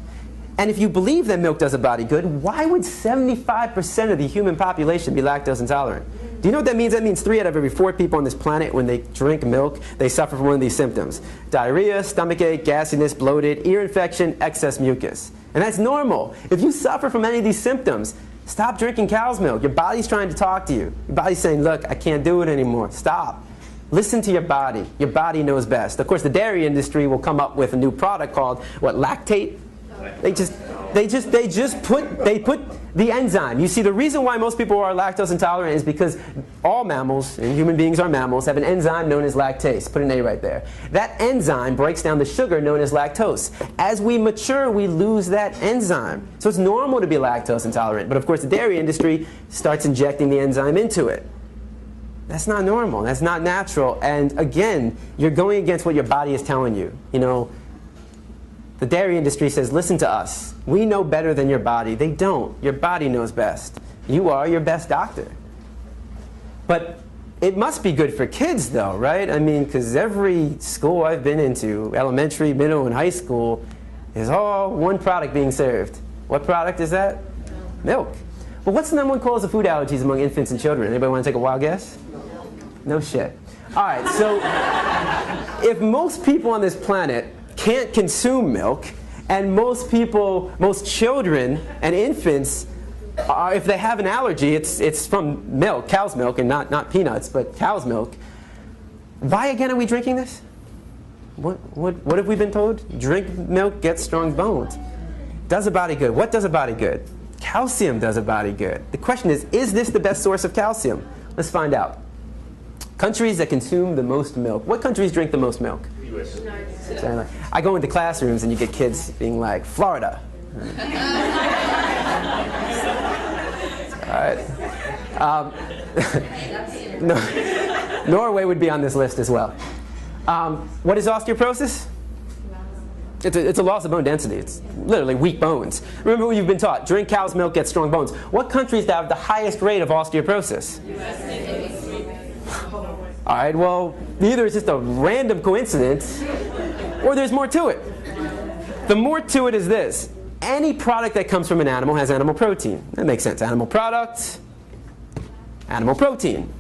And if you believe that milk does a body good, why would 75% of the human population be lactose intolerant? Do you know what that means? That means 3 out of every 4 people on this planet, when they drink milk, they suffer from one of these symptoms. Diarrhea, stomachache, gassiness, bloated, ear infection, excess mucus. And that's normal. If you suffer from any of these symptoms, stop drinking cow's milk. Your body's trying to talk to you. Your body's saying, look, I can't do it anymore. Stop. Listen to your body. Your body knows best. Of course, the dairy industry will come up with a new product called, what, lactate? They put the enzyme. You see, the reason why most people are lactose intolerant is because all mammals, and human beings are mammals, have an enzyme known as lactase. Put an A right there. That enzyme breaks down the sugar known as lactose. As we mature, we lose that enzyme. So it's normal to be lactose intolerant. But of course, the dairy industry starts injecting the enzyme into it. That's not normal. That's not natural. And again, you're going against what your body is telling you. The dairy industry says, listen to us. We know better than your body. They don't. Your body knows best. You are your best doctor. But it must be good for kids, though, right? I mean, because every school I've been into, elementary, middle, and high school, is all one product being served. What product is that? Milk. But what's the #1 cause of food allergies among infants and children? Anybody want to take a wild guess? No shit. All right, so if most people on this planet can't consume milk, and most children and infants, if they have an allergy, it's from milk, cow's milk, and not peanuts, but cow's milk. Why again are we drinking this? What have we been told? Drink milk, get strong bones. Does a body good. What does a body good? Calcium does a body good. The question is this the best source of calcium? Let's find out. Countries that consume the most milk. What countries drink the most milk? US. I go into classrooms and you get kids being like, Florida. All right. No, Norway would be on this list as well. What is osteoporosis? It's a loss of bone density. It's literally weak bones. Remember what you've been taught. Drink cow's milk, get strong bones. What countries have the highest rate of osteoporosis? All right, well, either it's just a random coincidence or there's more to it. The more to it is this. Any product that comes from an animal has animal protein. That makes sense. Animal product, animal protein.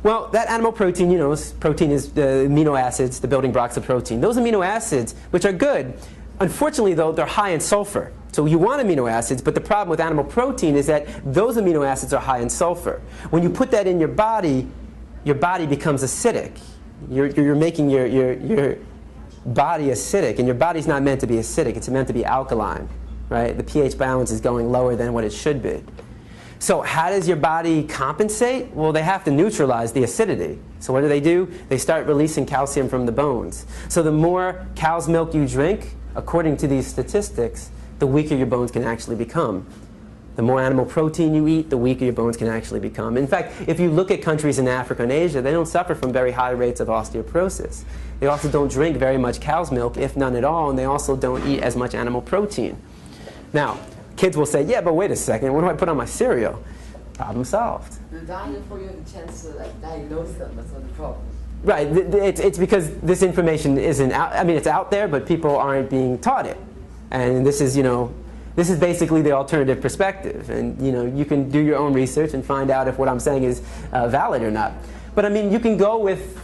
Well, that animal protein, you know, protein is the amino acids, the building blocks of protein. Those amino acids, which are good, unfortunately, though, they're high in sulfur. So you want amino acids, but the problem with animal protein is that those amino acids are high in sulfur. When you put that in your body becomes acidic. You're making your body acidic, and your body's not meant to be acidic. It's meant to be alkaline, right? The pH balance is going lower than what it should be. So how does your body compensate? Well, they have to neutralize the acidity. So what do? They start releasing calcium from the bones. So the more cow's milk you drink, according to these statistics, the weaker your bones can actually become. The more animal protein you eat, the weaker your bones can actually become. In fact, if you look at countries in Africa and Asia, they don't suffer from very high rates of osteoporosis. They also don't drink very much cow's milk, if none at all, and they also don't eat as much animal protein. Now, kids will say, yeah, but wait a second, what do I put on my cereal? Problem solved. The diet for you the chance to diagnose them, that's not the problem. Right, it's because this information isn't out, I mean, it's out there, but people aren't being taught it. And this is, you know, this is basically the alternative perspective. And, you know, you can do your own research and find out if what I'm saying is valid or not. But, I mean, you can go with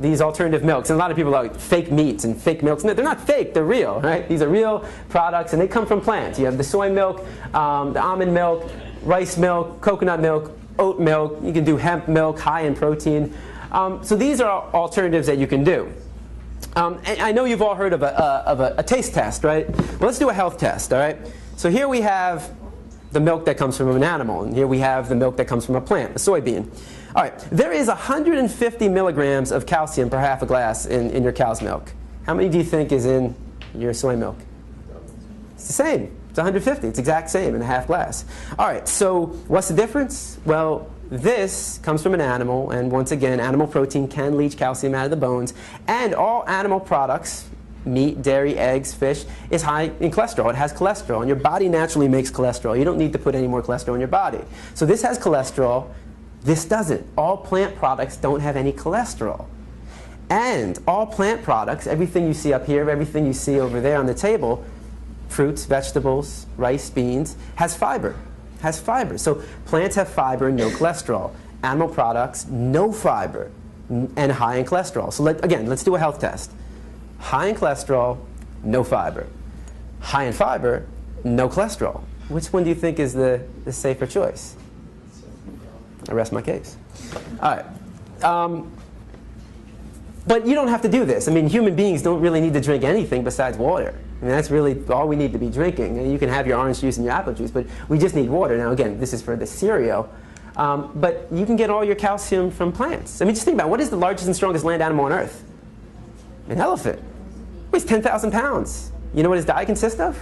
these alternative milks. And a lot of people are like fake meats and fake milks. No, they're not fake, they're real, right? These are real products, and they come from plants. You have the soy milk, the almond milk, rice milk, coconut milk, oat milk. You can do hemp milk, high in protein. So these are alternatives that you can do. And I know you've all heard of a taste test, right? Well, let's do a health test, all right? So here we have the milk that comes from an animal, and here we have the milk that comes from a plant, a soybean. All right, there is 150 milligrams of calcium per half a glass in your cow's milk. How many do you think is in your soy milk? It's the same. It's 150. It's the exact same in a half glass. All right, so what's the difference? Well, this comes from an animal, and once again, animal protein can leach calcium out of the bones, and all animal products, meat, dairy, eggs, fish, is high in cholesterol. It has cholesterol, and your body naturally makes cholesterol. You don't need to put any more cholesterol in your body. So this has cholesterol. This doesn't. All plant products don't have any cholesterol. And all plant products, everything you see up here, everything you see over there on the table, fruits, vegetables, rice, beans, has fiber. Has fiber. So plants have fiber and no cholesterol. Animal products, no fiber and high in cholesterol. So again, let's do a health test. High in cholesterol, no fiber. High in fiber, no cholesterol. Which one do you think is the safer choice? I rest my case. All right. But you don't have to do this. I mean, human beings don't really need to drink anything besides water. I mean, that's really all we need to be drinking. And you can have your orange juice and your apple juice, but we just need water. Now, again, this is for the cereal. But you can get all your calcium from plants. I mean, just think about it. What is the largest and strongest land animal on Earth? An elephant. Weighs 10,000 pounds. You know what his diet consists of?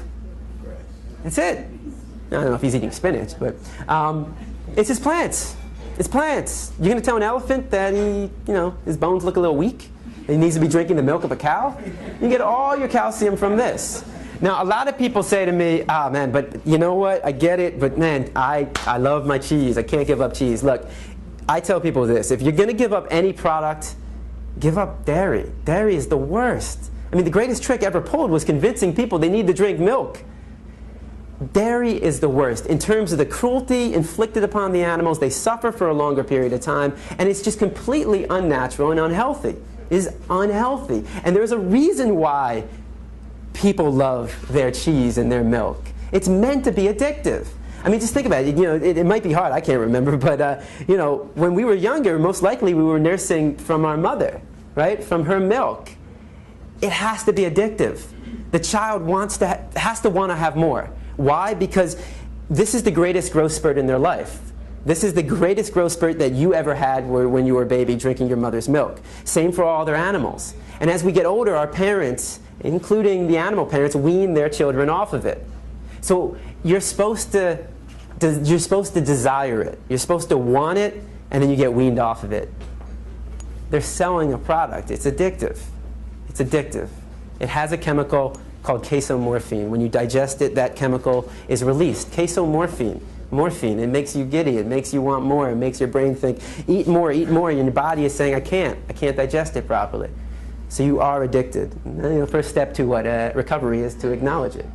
That's it. I don't know if he's eating spinach, but it's his plants. It's plants. You're going to tell an elephant that his bones look a little weak? He needs to be drinking the milk of a cow? You get all your calcium from this. Now, a lot of people say to me, man, but you know what? I get it, but man, I love my cheese. I can't give up cheese. Look, I tell people this. If you're going to give up any product, give up dairy. Dairy is the worst. I mean, the greatest trick ever pulled was convincing people they need to drink milk. Dairy is the worst. In terms of the cruelty inflicted upon the animals, they suffer for a longer period of time, and it's just completely unnatural and unhealthy. It is unhealthy. And there's a reason why people love their cheese and their milk. It's meant to be addictive. I mean, just think about it. You know, it might be hard. I can't remember. But, you know, when we were younger, most likely we were nursing from our mother, right? From her milk. It has to be addictive. The child has to want to have more. Why? Because this is the greatest growth spurt in their life. This is the greatest growth spurt that you ever had when you were a baby drinking your mother's milk. Same for all other animals. And as we get older, our parents, including the animal parents, wean their children off of it. So you're supposed to desire it. You're supposed to want it and then you get weaned off of it. They're selling a product. It's addictive. It's addictive. It has a chemical called casomorphine. When you digest it, that chemical is released. Casomorphine. Morphine. It makes you giddy. It makes you want more. It makes your brain think, eat more, eat more. And your body is saying, I can't digest it properly. So you are addicted. And the first step to what recovery is to acknowledge it.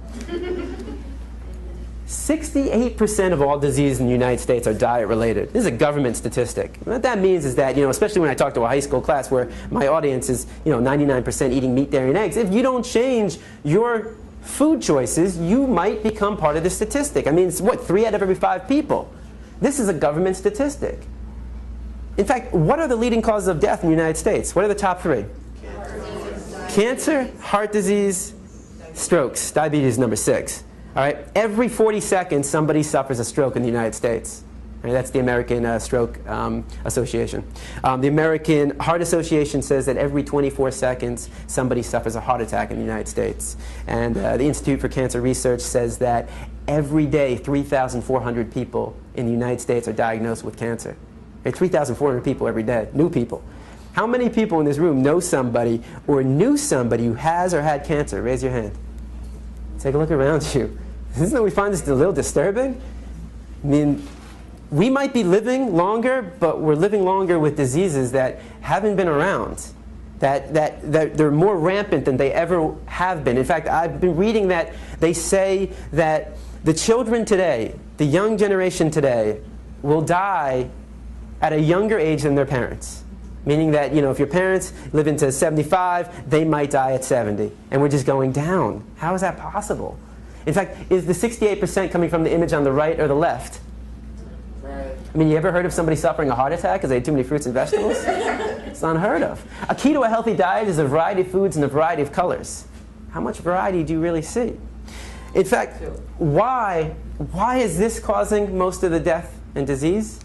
68% of all diseases in the United States are diet-related. This is a government statistic. What that means is that, especially when I talk to a high school class where my audience is, 99% eating meat, dairy, and eggs, if you don't change your food choices, you might become part of the statistic. I mean, it's what, 3 out of every 5 people. This is a government statistic. In fact, what are the leading causes of death in the United States? What are the top 3? Cancer, heart disease, strokes. Diabetes is number 6. All right? Every 40 seconds, somebody suffers a stroke in the United States. All right? That's the American Stroke Association. The American Heart Association says that every 24 seconds, somebody suffers a heart attack in the United States. And the Institute for Cancer Research says that every day, 3,400 people in the United States are diagnosed with cancer. Okay? 3,400 people every day, new people. How many people in this room know somebody or knew somebody who has or had cancer? Raise your hand. Take a look around you. Isn't it, we find this a little disturbing? I mean, we might be living longer, but we're living longer with diseases that haven't been around, that they're more rampant than they ever have been. In fact, I've been reading that they say that the children today, the young generation today, will die at a younger age than their parents. Meaning that, if your parents live into 75, they might die at 70. And we're just going down. How is that possible? In fact, is the 68% coming from the image on the right or the left? Right. I mean, you ever heard of somebody suffering a heart attack because they ate too many fruits and vegetables? It's unheard of. A key to a healthy diet is a variety of foods and a variety of colors. How much variety do you really see? In fact, why is this causing most of the death and disease?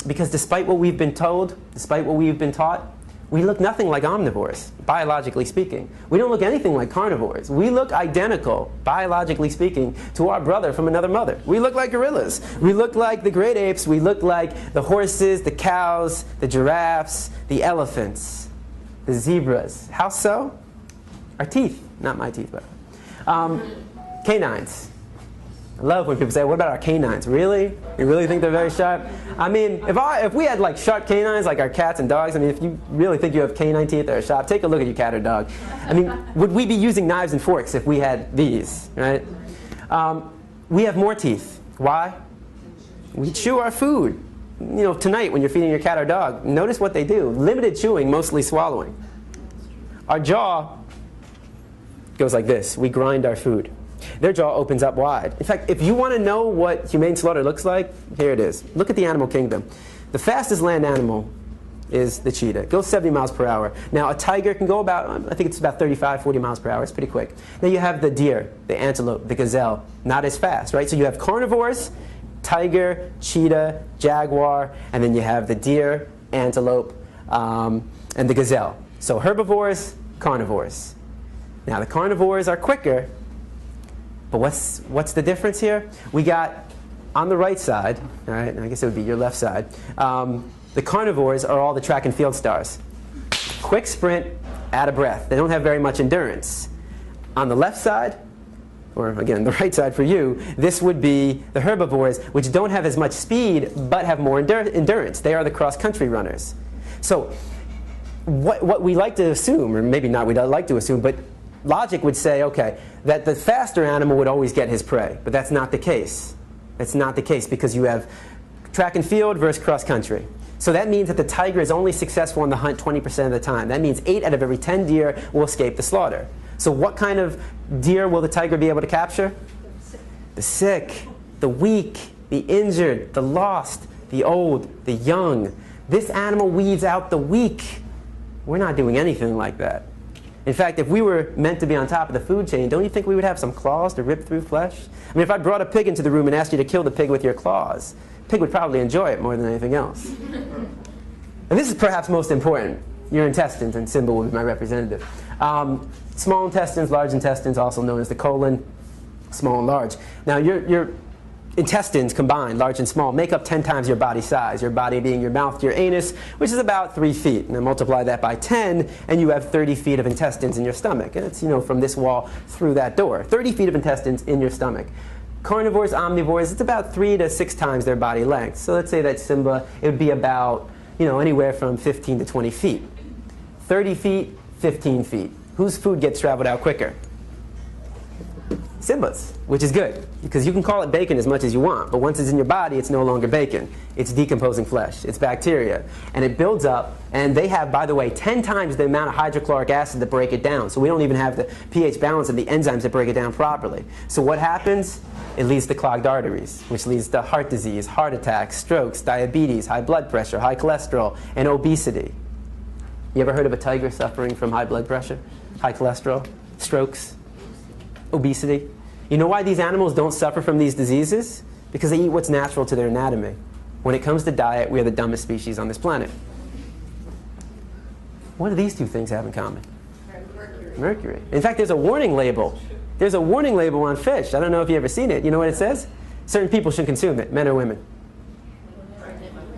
Because despite what we've been told, despite what we've been taught, we look nothing like omnivores, biologically speaking. We don't look anything like carnivores. We look identical, biologically speaking, to our brother from another mother. We look like gorillas. We look like the great apes. We look like the horses, the cows, the giraffes, the elephants, the zebras. How so? Our teeth. Not my teeth, but canines. I love when people say, what about our canines? Really? You really think they're very sharp? I mean, if we had like sharp canines like our cats and dogs, I mean, if you really think you have canine teeth that are sharp, take a look at your cat or dog. I mean, would we be using knives and forks if we had these, right? We have more teeth. Why? We chew our food. Tonight when you're feeding your cat or dog, notice what they do. Limited chewing, mostly swallowing. Our jaw goes like this. We grind our food. Their jaw opens up wide. In fact, if you want to know what humane slaughter looks like, here it is. Look at the animal kingdom. The fastest land animal is the cheetah. It goes 70 miles per hour. Now, a tiger can go about, I think it's about 35, 40 miles per hour. It's pretty quick. Then you have the deer, the antelope, the gazelle. Not as fast, right? So you have carnivores, tiger, cheetah, jaguar, and then you have the deer, antelope, and the gazelle. So herbivores, carnivores. Now, the carnivores are quicker. But what's the difference here? We got, on the right side, all right, I guess it would be your left side, the carnivores are all the track and field stars. Quick sprint, out of breath. They don't have very much endurance. On the left side, or again, the right side for you, this would be the herbivores, which don't have as much speed, but have more endurance. They are the cross-country runners. So what we like to assume, or maybe not we don't like to assume, but logic would say, okay, that the faster animal would always get his prey. But that's not the case. That's not the case because you have track and field versus cross-country. So that means that the tiger is only successful in the hunt 20% of the time. That means 8 out of every 10 deer will escape the slaughter. So what kind of deer will the tiger be able to capture? The sick, the weak, the injured, the lost, the old, the young. This animal weeds out the weak. We're not doing anything like that. In fact, if we were meant to be on top of the food chain, don't you think we would have some claws to rip through flesh? I mean, if I brought a pig into the room and asked you to kill the pig with your claws, the pig would probably enjoy it more than anything else. And this is perhaps most important. Your intestines, and Simba will be my representative. Small intestines, large intestines, also known as the colon, small and large. Now, your intestines combined, large and small, make up 10 times your body size, your body being your mouth to your anus, which is about 3 feet. And then multiply that by 10, and you have 30 feet of intestines in your stomach. And it's, from this wall through that door. 30 feet of intestines in your stomach. Carnivores, omnivores, it's about 3 to 6 times their body length. So let's say that Simba, it would be about, anywhere from 15 to 20 feet. 30 feet, 15 feet. Whose food gets traveled out quicker? Simba's, which is good, because you can call it bacon as much as you want, but once it's in your body, it's no longer bacon. It's decomposing flesh. It's bacteria. And it builds up, and they have, by the way, 10 times the amount of hydrochloric acid to break it down. So we don't even have the pH balance and the enzymes to break it down properly. So what happens? It leads to clogged arteries, which leads to heart disease, heart attacks, strokes, diabetes, high blood pressure, high cholesterol, and obesity. You ever heard of a tiger suffering from high blood pressure, high cholesterol, strokes, obesity? You know why these animals don't suffer from these diseases? Because they eat what's natural to their anatomy. When it comes to diet, we are the dumbest species on this planet. What do these two things have in common? Mercury. Mercury. In fact, there's a warning label. There's a warning label on fish. I don't know if you've ever seen it. You know what it says? Certain people shouldn't consume it, men or women.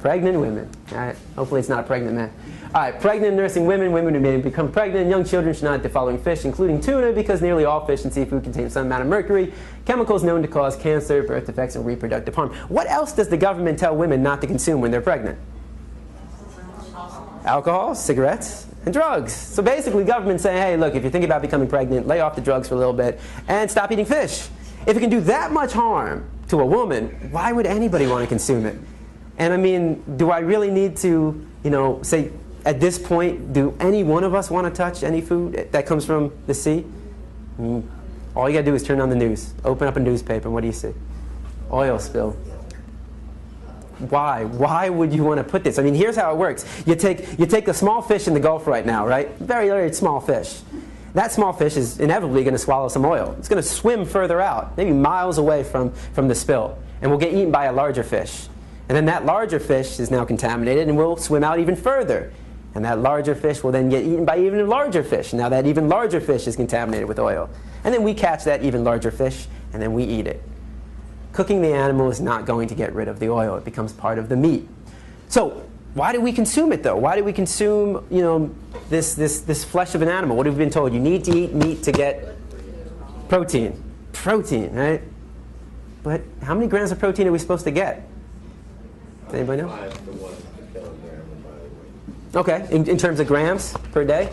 Pregnant women. All right. Hopefully it's not a pregnant man. All right. Pregnant nursing women, women who may become pregnant, young children should not eat the following fish, including tuna, because nearly all fish and seafood contain some amount of mercury, chemicals known to cause cancer, birth defects, and reproductive harm. What else does the government tell women not to consume when they're pregnant? Alcohol, cigarettes, and drugs. So basically, government's saying, hey, look, if you're thinking about becoming pregnant, lay off the drugs for a little bit and stop eating fish. If it can do that much harm to a woman, why would anybody want to consume it? And I mean, do I really need to, say, at this point, do any one of us want to touch any food that comes from the sea? All you got to do is turn on the news, open up a newspaper, and what do you see? Oil spill. Why? Why would you want to put this? I mean, here's how it works. You take a small fish in the Gulf right now, right? Very, very small fish. That small fish is inevitably going to swallow some oil. It's going to swim further out, maybe miles away from the spill, and will get eaten by a larger fish. And then that larger fish is now contaminated and will swim out even further. And that larger fish will then get eaten by even larger fish. Now that even larger fish is contaminated with oil. And then we catch that even larger fish, and then we eat it. Cooking the animal is not going to get rid of the oil. It becomes part of the meat. So why do we consume it, though? Why do we consume, this flesh of an animal? What have we been told? You need to eat meat to get protein. Protein, right? But how many grams of protein are we supposed to get? Does anybody know? 5 to 1 kilogram of body weight. Okay, in terms of grams per day?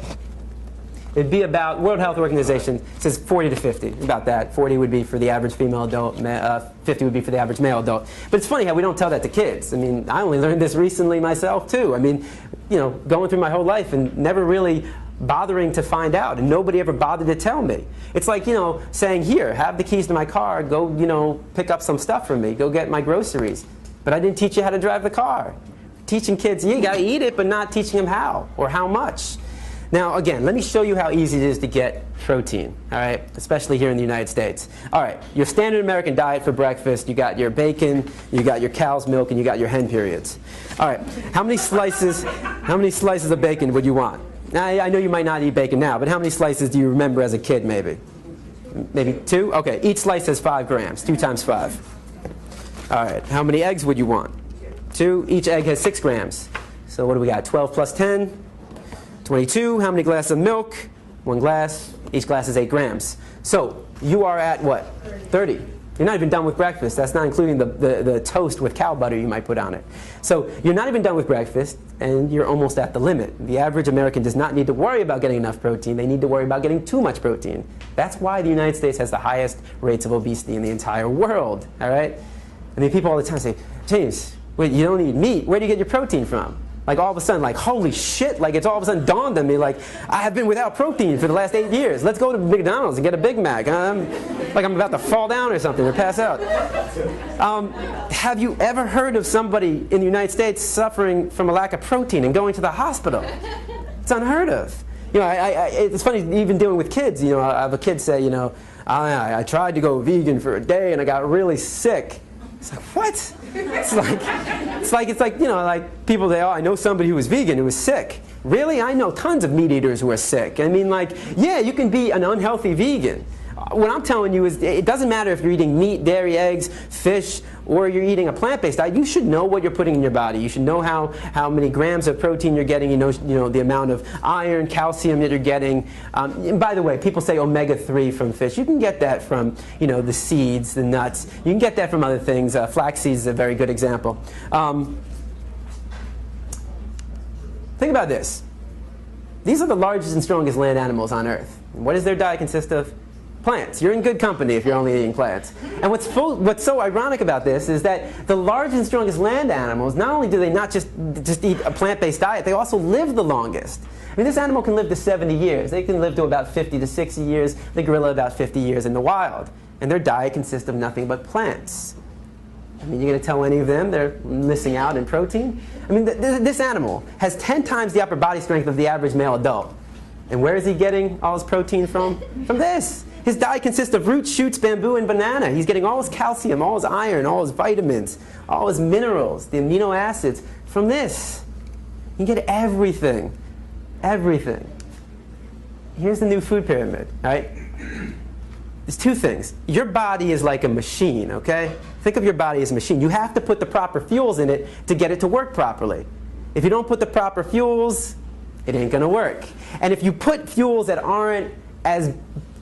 It'd be about, World Health Organization says 40 to 50, about that. 40 would be for the average female adult, 50 would be for the average male adult. But it's funny how we don't tell that to kids. I mean, I only learned this recently myself, too. I mean, going through my whole life and never really bothering to find out, and nobody ever bothered to tell me. It's like, saying, here, have the keys to my car, go, pick up some stuff from me, go get my groceries. But I didn't teach you how to drive the car. Teaching kids, you gotta eat it, but not teaching them how or how much. Now, again, let me show you how easy it is to get protein, all right, especially here in the United States. All right, your standard American diet for breakfast, you got your bacon, you got your cow's milk, and you got your hen periods. All right, how many slices of bacon would you want? Now, I know you might not eat bacon now, but how many slices do you remember as a kid, maybe? Maybe 2? Okay, each slice has 5 grams, 2 times 5. All right, how many eggs would you want? 2. Each egg has 6 grams. So what do we got? 12 plus 10? 22. How many glasses of milk? 1 glass. Each glass is 8 grams. So you are at what? 30. You're not even done with breakfast. That's not including the toast with cow butter you might put on it. So you're not even done with breakfast, and you're almost at the limit. The average American does not need to worry about getting enough protein. They need to worry about getting too much protein. That's why the United States has the highest rates of obesity in the entire world. All right? I mean, people all the time say, James, wait, you don't eat meat. Where do you get your protein from? Like all of a sudden, like, holy shit, like it's all of a sudden dawned on me, like, I have been without protein for the last 8 years. Let's go to McDonald's and get a Big Mac. Like I'm about to fall down or something or pass out. Have you ever heard of somebody in the United States suffering from a lack of protein and going to the hospital? It's unheard of. It's funny, even dealing with kids, I have a kid say, I tried to go vegan for a day and I got really sick. It's like, what? It's like people say, oh, I know somebody who was vegan who was sick. Really? I know tons of meat eaters who are sick. I mean, yeah, you can be an unhealthy vegan. What I'm telling you is it doesn't matter if you're eating meat, dairy, eggs, fish, or you're eating a plant-based diet, you should know what you're putting in your body. You should know how many grams of protein you're getting. You know the amount of iron, calcium that you're getting. And by the way, people say omega-3 from fish. You can get that from the seeds, the nuts. You can get that from other things. Flax seeds is a very good example. Think about this. These are the largest and strongest land animals on Earth. And what does their diet consist of? Plants. You're in good company if you're only eating plants. And what's so ironic about this is that the largest and strongest land animals, not only do they not just eat a plant-based diet, they also live the longest. I mean, this animal can live to 70 years. They can live to about 50 to 60 years. The gorilla about 50 years in the wild. And their diet consists of nothing but plants. I mean, you're going to tell any of them they're missing out in protein? I mean, this animal has 10 times the upper body strength of the average male adult. And where is he getting all his protein from? From this. His diet consists of roots, shoots, bamboo, and banana. He's getting all his calcium, all his iron, all his vitamins, all his minerals, the amino acids from this. You can get everything. Everything. Here's the new food pyramid, all right? There's two things. Your body is like a machine, okay? Think of your body as a machine. You have to put the proper fuels in it to get it to work properly. If you don't put the proper fuels, it ain't gonna work. And if you put fuels that aren't as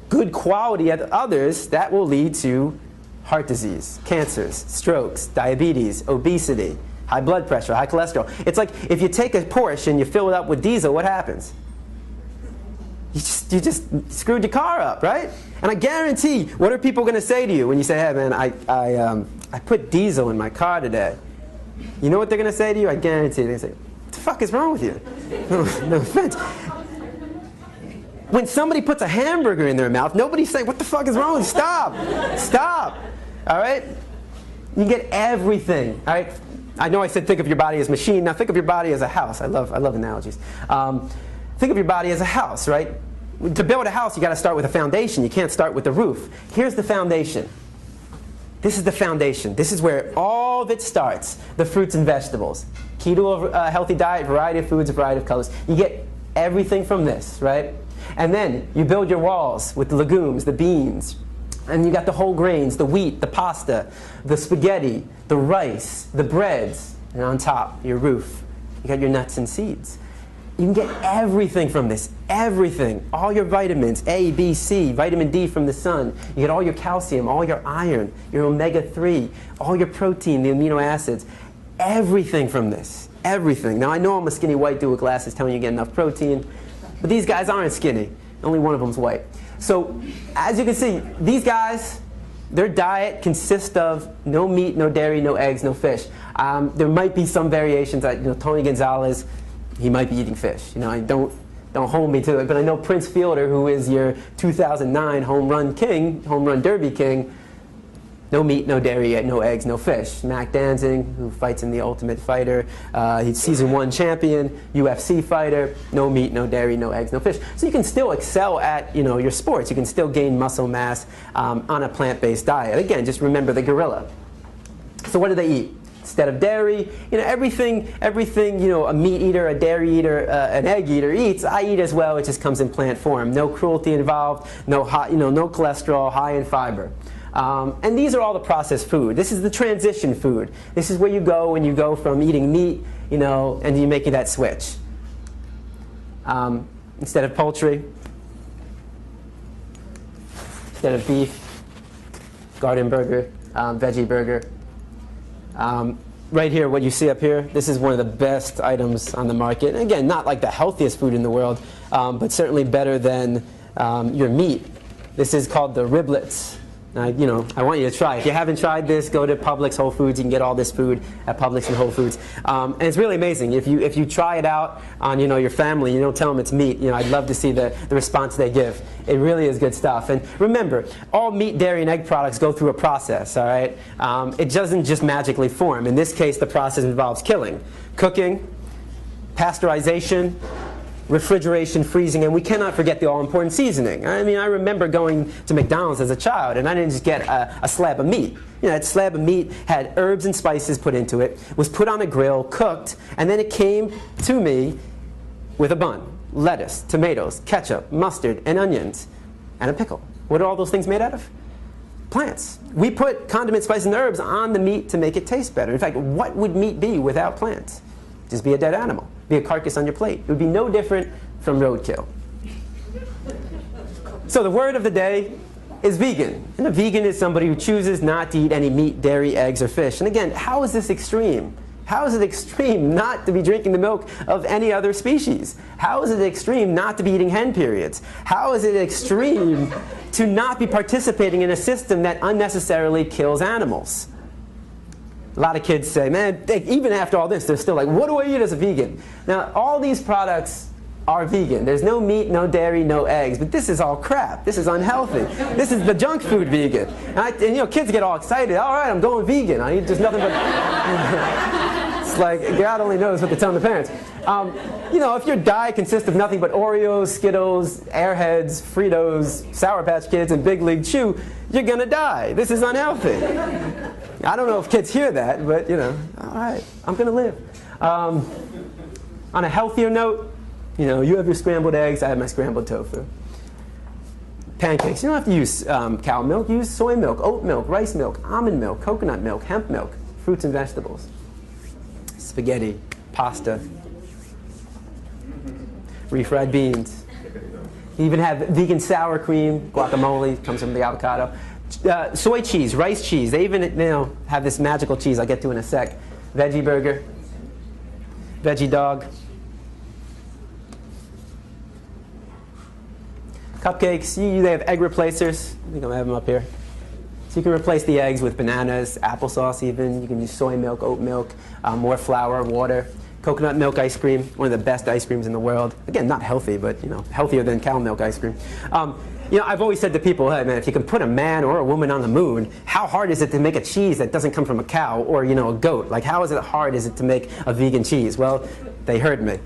good quality as others, that will lead to heart disease, cancers, strokes, diabetes, obesity, high blood pressure, high cholesterol. It's like if you take a Porsche and you fill it up with diesel, what happens? You just screwed your car up, right? And I guarantee, what are people going to say to you when you say, hey man, I put diesel in my car today? You know what they're going to say to you? I guarantee they're going to say, what the fuck is wrong with you? No offense. When somebody puts a hamburger in their mouth, nobody's saying, what the fuck is wrong with you? Stop. Stop. All right? You get everything. All right? I know I said think of your body as a machine. Now think of your body as a house. I love analogies. Think of your body as a house, right? To build a house, you got to start with a foundation. You can't start with the roof. Here's the foundation. This is the foundation. This is where all of it starts. The fruits and vegetables. Key to a healthy diet, variety of foods, a variety of colors. You get everything from this, right? And then you build your walls with the legumes, the beans, and you got the whole grains, the wheat, the pasta, the spaghetti, the rice, the breads, and on top, your roof. You got your nuts and seeds. You can get everything from this, everything. All your vitamins, A, B, C, vitamin D from the sun. You get all your calcium, all your iron, your omega-3, all your protein, the amino acids. Everything from this, everything. Now I know I'm a skinny white dude with glasses telling you to get enough protein, but these guys aren't skinny. Only one of them's white. So as you can see, these guys, their diet consists of no meat, no dairy, no eggs, no fish. There might be some variations. Tony Gonzalez, he might be eating fish. Don't hold me to it. But I know Prince Fielder, who is your 2009 home run derby king, no meat, no dairy, no eggs, no fish. Mac Danzig, who fights in The Ultimate Fighter, he's season 1 champion, UFC fighter, no meat, no dairy, no eggs, no fish. So you can still excel at your sports. You can still gain muscle mass on a plant-based diet. Again, just remember the gorilla. So what do they eat? Instead of dairy, everything a meat eater, a dairy eater, an egg eater eats, I eat as well. It just comes in plant form. No cruelty involved, no cholesterol, high in fiber. And these are all the processed food. This is the transition food. This is where you go when you go from eating meat, and you're making that switch. Instead of poultry, instead of beef, garden burger, veggie burger. Right here, what you see up here, this is one of the best items on the market. And again, not like the healthiest food in the world, but certainly better than your meat. This is called the riblets. I want you to try. If you haven't tried this, go to Publix, Whole Foods. You can get all this food at Publix and Whole Foods. And it's really amazing. If you try it out on your family, you don't tell them it's meat. I'd love to see the response they give. It really is good stuff. And remember, all meat, dairy, and egg products go through a process. All right, it doesn't just magically form. In this case, the process involves killing, cooking, pasteurization, refrigeration, freezing, and we cannot forget the all-important seasoning. I mean, I remember going to McDonald's as a child, and I didn't just get a slab of meat. That slab of meat had herbs and spices put into it, was put on a grill, cooked, and then it came to me with a bun, lettuce, tomatoes, ketchup, mustard, and onions, and a pickle. What are all those things made out of? Plants. We put condiments, spices, and herbs on the meat to make it taste better. In fact, what would meat be without plants? Just be a dead animal. Be a carcass on your plate. It would be no different from roadkill. So the word of the day is vegan. And a vegan is somebody who chooses not to eat any meat, dairy, eggs, or fish. And again, how is this extreme? How is it extreme not to be drinking the milk of any other species? How is it extreme not to be eating hen periods? How is it extreme to not be participating in a system that unnecessarily kills animals? A lot of kids say, man, even after all this, they're still like, what do I eat as a vegan? Now, all these products are vegan. There's no meat, no dairy, no eggs, but this is all crap. This is unhealthy. This is the junk food vegan. And you know, kids get all excited. All right, I'm going vegan. I eat just nothing but... It's like, God only knows what they're telling the parents. You know, if your diet consists of nothing but Oreos, Skittles, Airheads, Fritos, Sour Patch Kids, and Big League Chew, you're gonna die. This is unhealthy. I don't know if kids hear that, but you know, all right, I'm gonna live. On a healthier note, you know, you have your scrambled eggs, I have my scrambled tofu. Pancakes, you don't have to use cow milk, use soy milk, oat milk, rice milk, almond milk, coconut milk, hemp milk, fruits and vegetables. Spaghetti, pasta, refried beans. You even have vegan sour cream, guacamole, comes from the avocado. Soy cheese, rice cheese. They even have this magical cheese I'll get to in a sec. Veggie burger, veggie dog. Cupcakes, they have egg replacers. I think I'm gonna have them up here. So you can replace the eggs with bananas, applesauce even. You can use soy milk, oat milk, more flour, water. Coconut milk ice cream, one of the best ice creams in the world. Again, not healthy, but you know, healthier than cow milk ice cream. You know, I've always said to people, hey man, if you can put a man or a woman on the moon, how hard is it to make a cheese that doesn't come from a cow or, you know, a goat? Like, how hard is it to make a vegan cheese? Well, they heard me.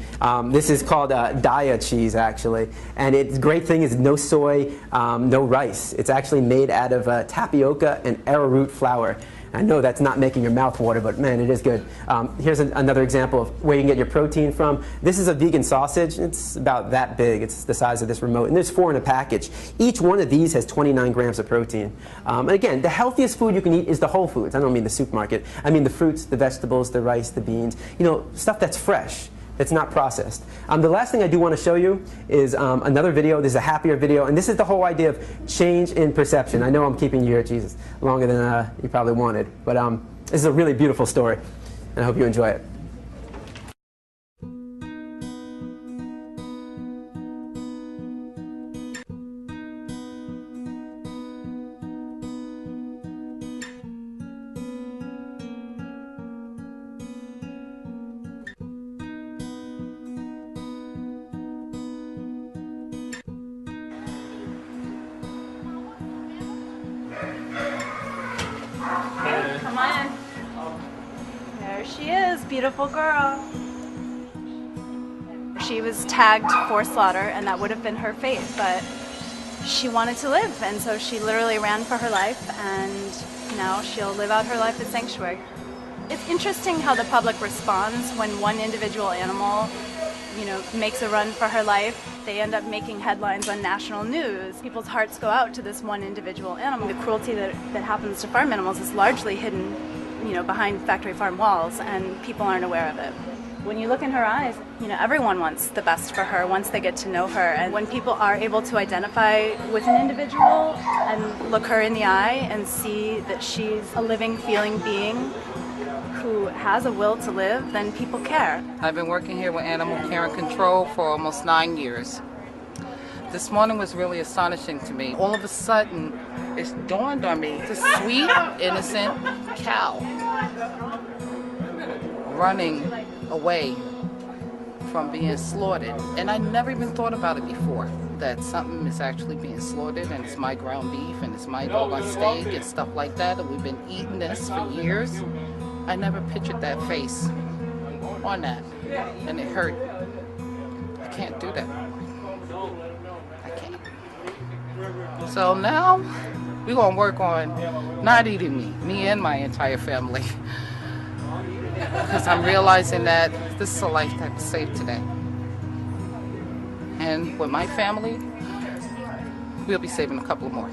This is called Daya cheese, actually. And its great thing is no soy, no rice. It's actually made out of tapioca and arrowroot flour. I know that's not making your mouth water, but man, it is good. Here's another example of where you can get your protein from. This is a vegan sausage. It's about that big. It's the size of this remote. And there's 4 in a package. Each one of these has 29 grams of protein. And again, the healthiest food you can eat is the whole foods. I don't mean the supermarket. I mean the fruits, the vegetables, the rice, the beans. You know, stuff that's fresh. That's not processed. The last thing I do want to show you is another video. This is a happier video, and this is the whole idea of change in perception. I know I'm keeping you here, Jesus, longer than you probably wanted, but this is a really beautiful story, and I hope you enjoy it. Come on. There she is, beautiful girl. She was tagged for slaughter, and that would have been her fate, but she wanted to live, and so she literally ran for her life, and now she'll live out her life at sanctuary. It's interesting how the public responds when one individual animal, you know, makes a run for her life. They end up making headlines on national news. People's hearts go out to this one individual animal. The cruelty that happens to farm animals is largely hidden, you know, behind factory farm walls, and people aren't aware of it. When you look in her eyes, you know, everyone wants the best for her once they get to know her. And when people are able to identify with an individual and look her in the eye and see that she's a living, feeling being who has a will to live, then people care. I've been working here with animal care and control for almost 9 years. This morning was really astonishing to me. All of a sudden, it dawned on me, this sweet, innocent cow running away from being slaughtered. And I never even thought about it before, that something is actually being slaughtered and it's my ground beef and it's my dog on steak and stuff like that, and we've been eating this for years. I never pictured that face on that, and it hurt. I can't do that. I can't. So now we're gonna work on not eating me and my entire family, because I'm realizing that this is a life that was saved today. And with my family, we'll be saving a couple more.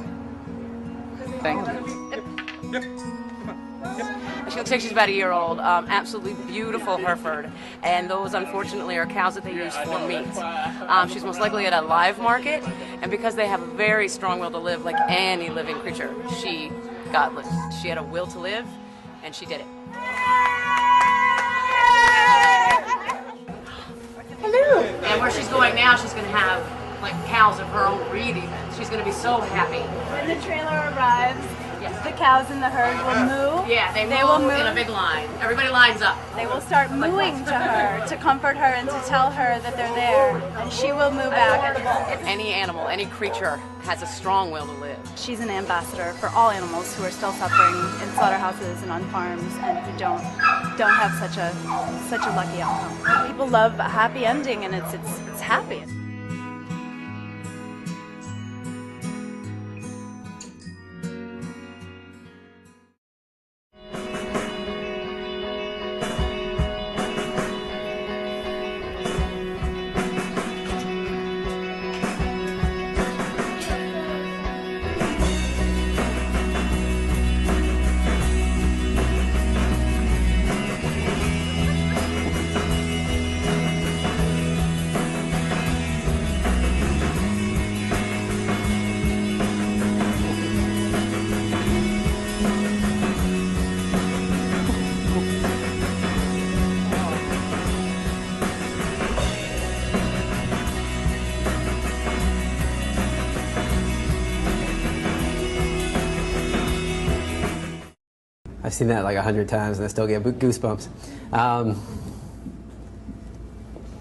Thank you. She looks like she's about a year old. Absolutely beautiful Hereford. And those, unfortunately, are cows that they use for meat. She's most likely at a live market. And because they have a very strong will to live, like any living creature, she had a will to live, and she did it. Hello. And where she's going now, she's going to have like cows of her own breed even. She's going to be so happy. When the trailer arrives, yes, the cows in the herd will moo. Yeah, they will move in a big line. Everybody lines up. They will start mooing to her, to comfort her and to tell her that they're there. And she will moo back. Any animal, any creature has a strong will to live. She's an ambassador for all animals who are still suffering in slaughterhouses and on farms and who don't have such a lucky outcome. People love a happy ending, and it's happy. I've seen that like 100 times and I still get goosebumps.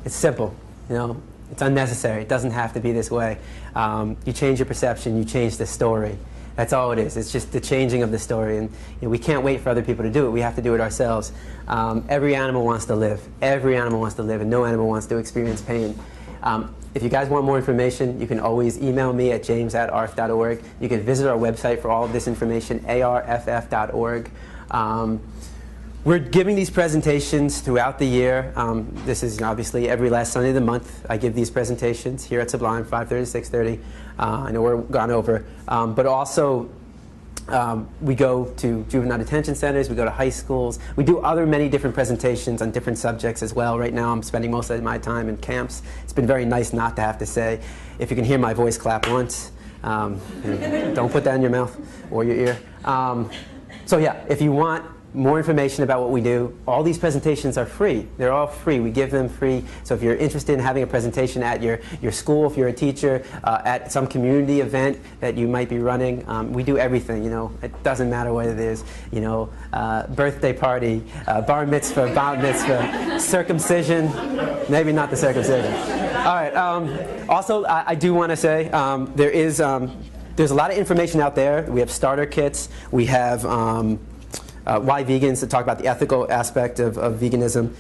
It's simple, you know. It's unnecessary. It doesn't have to be this way. You change your perception, you change the story. That's all it is. It's just the changing of the story, and you know, we can't wait for other people to do it. We have to do it ourselves. Every animal wants to live. Every animal wants to live, and no animal wants to experience pain. If you guys want more information, you can always email me at james@arf.org. You can visit our website for all of this information, arff.org. We're giving these presentations throughout the year. This is obviously every last Sunday of the month. I give these presentations here at Sublime, 5:30 to 6:30. I know we're gone over. But also, we go to juvenile detention centers, we go to high schools. We do many different presentations on different subjects as well. Right now I'm spending most of my time in camps. It's been very nice not to have to say, if you can hear my voice, clap once. Don't put that in your mouth or your ear. So yeah, if you want more information about what we do, all these presentations are free. They're all free. We give them free. So if you're interested in having a presentation at your school, if you're a teacher, at some community event that you might be running, we do everything, you know. It doesn't matter what it is, you know, birthday party, bar mitzvah, bat mitzvah, circumcision, maybe not the circumcision. All right, also I do want to say there's a lot of information out there. We have starter kits. We have Why Vegans, to talk about the ethical aspect of veganism.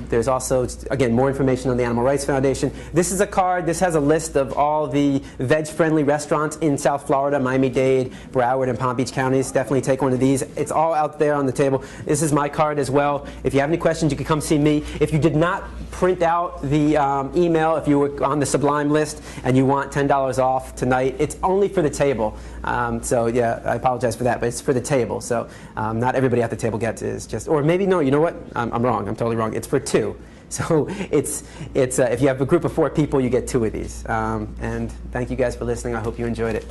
There's also, again, more information on the Animal Rights Foundation. This is a card. This has a list of all the veg-friendly restaurants in South Florida, Miami-Dade, Broward, and Palm Beach counties. Definitely take one of these. It's all out there on the table. This is my card as well. If you have any questions, you can come see me. If you did not print out the email, if you were on the Sublime list and you want $10 off tonight, it's only for the table. So yeah, I apologize for that, but it's for the table. So not everybody at the table gets it. It's just, or maybe no, you know what? I'm wrong. I'm totally wrong. It's for two. So it's if you have a group of 4 people, you get 2 of these. And thank you guys for listening. I hope you enjoyed it.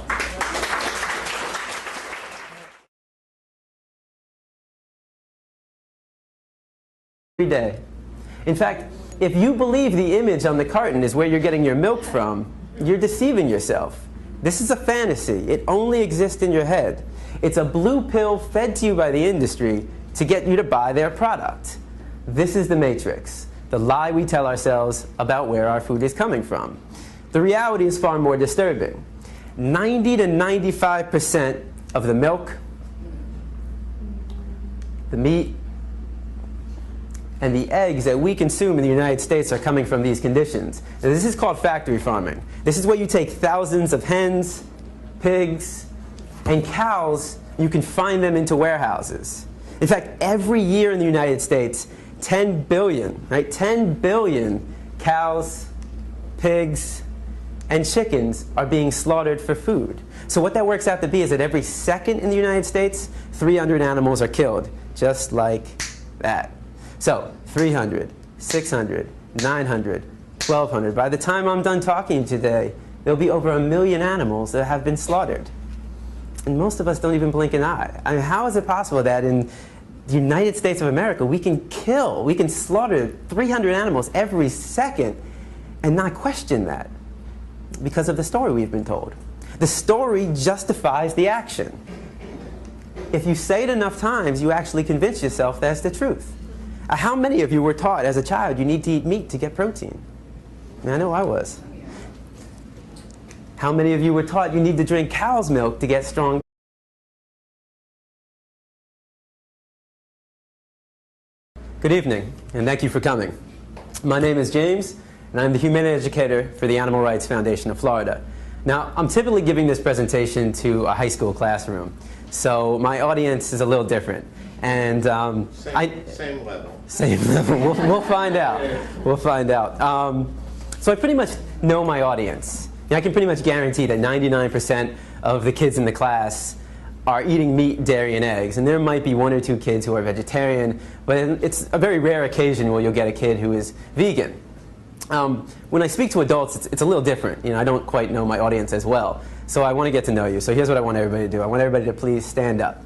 Every day. In fact, if you believe the image on the carton is where you're getting your milk from, you're deceiving yourself. This is a fantasy. It only exists in your head. It's a blue pill fed to you by the industry to get you to buy their product. This is the matrix, the lie we tell ourselves about where our food is coming from. The reality is far more disturbing. 90 to 95% of the milk, the meat, and the eggs that we consume in the United States are coming from these conditions. Now, this is called factory farming. This is where you take thousands of hens, pigs, and cows, you can find them into warehouses. In fact, every year in the United States, 10 billion, right? 10 billion cows, pigs, and chickens are being slaughtered for food. So what that works out to be is that every second in the United States, 300 animals are killed, just like that. So 300, 600, 900, 1,200. By the time I'm done talking today, there'll be over 1 million animals that have been slaughtered. And most of us don't even blink an eye. I mean, how is it possible that in the United States of America we can slaughter 300 animals every second and not question that? Because of the story we've been told. The story justifies the action. If you say it enough times, you actually convince yourself that's the truth. How many of you were taught as a child you need to eat meat to get protein? I know I was. How many of you were taught you need to drink cow's milk to get strong? Good evening, and thank you for coming. My name is James, and I'm the Human Educator for the Animal Rights Foundation of Florida. Now, I'm typically giving this presentation to a high school classroom, so my audience is a little different. And same level. Same level. We'll find out. We'll find out. So I pretty much know my audience. I can pretty much guarantee that 99% of the kids in the class are eating meat, dairy, and eggs. And there might be 1 or 2 kids who are vegetarian, but it's a very rare occasion where you'll get a kid who is vegan. When I speak to adults, it's a little different. I don't quite know my audience as well. So I want to get to know you. So here's what I want everybody to do. I want everybody to please stand up.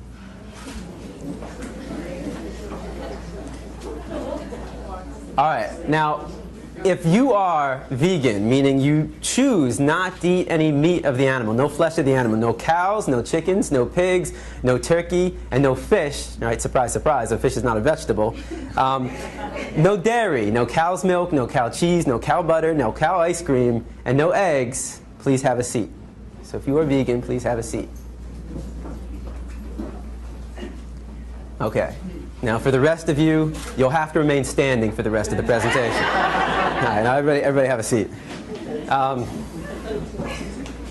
All right. Now, if you are vegan, meaning you choose not to eat any meat of the animal, no flesh of the animal, no cows, no chickens, no pigs, no turkey, and no fish, right? Surprise, surprise, a fish is not a vegetable. No dairy, no cow's milk, no cow cheese, no cow butter, no cow ice cream, and no eggs, please have a seat. So if you are vegan, please have a seat. Okay. Now for the rest of you, you'll have to remain standing for the rest of the presentation. All right, now everybody have a seat.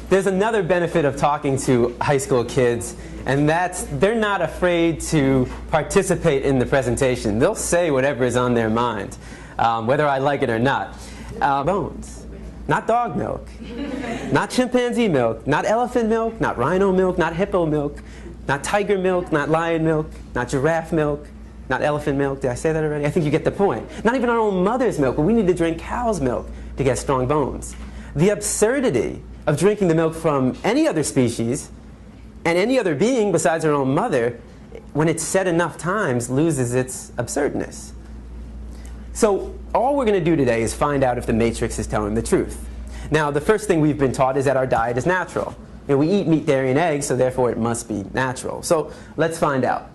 There's another benefit of talking to high school kids, and that's they're not afraid to participate in the presentation. They'll say whatever is on their mind, whether I like it or not. Bones, not dog milk, not chimpanzee milk, not elephant milk, not rhino milk, not hippo milk, not tiger milk, not lion milk, not giraffe milk, not elephant milk. Did I say that already? I think you get the point. Not even our own mother's milk, but we need to drink cow's milk to get strong bones. The absurdity of drinking the milk from any other species and any other being besides our own mother, when it's said enough times, loses its absurdness. So all we're going to do today is find out if the Matrix is telling the truth. Now, the first thing we've been taught is that our diet is natural. We eat meat, dairy, and eggs, so therefore it must be natural. So let's find out.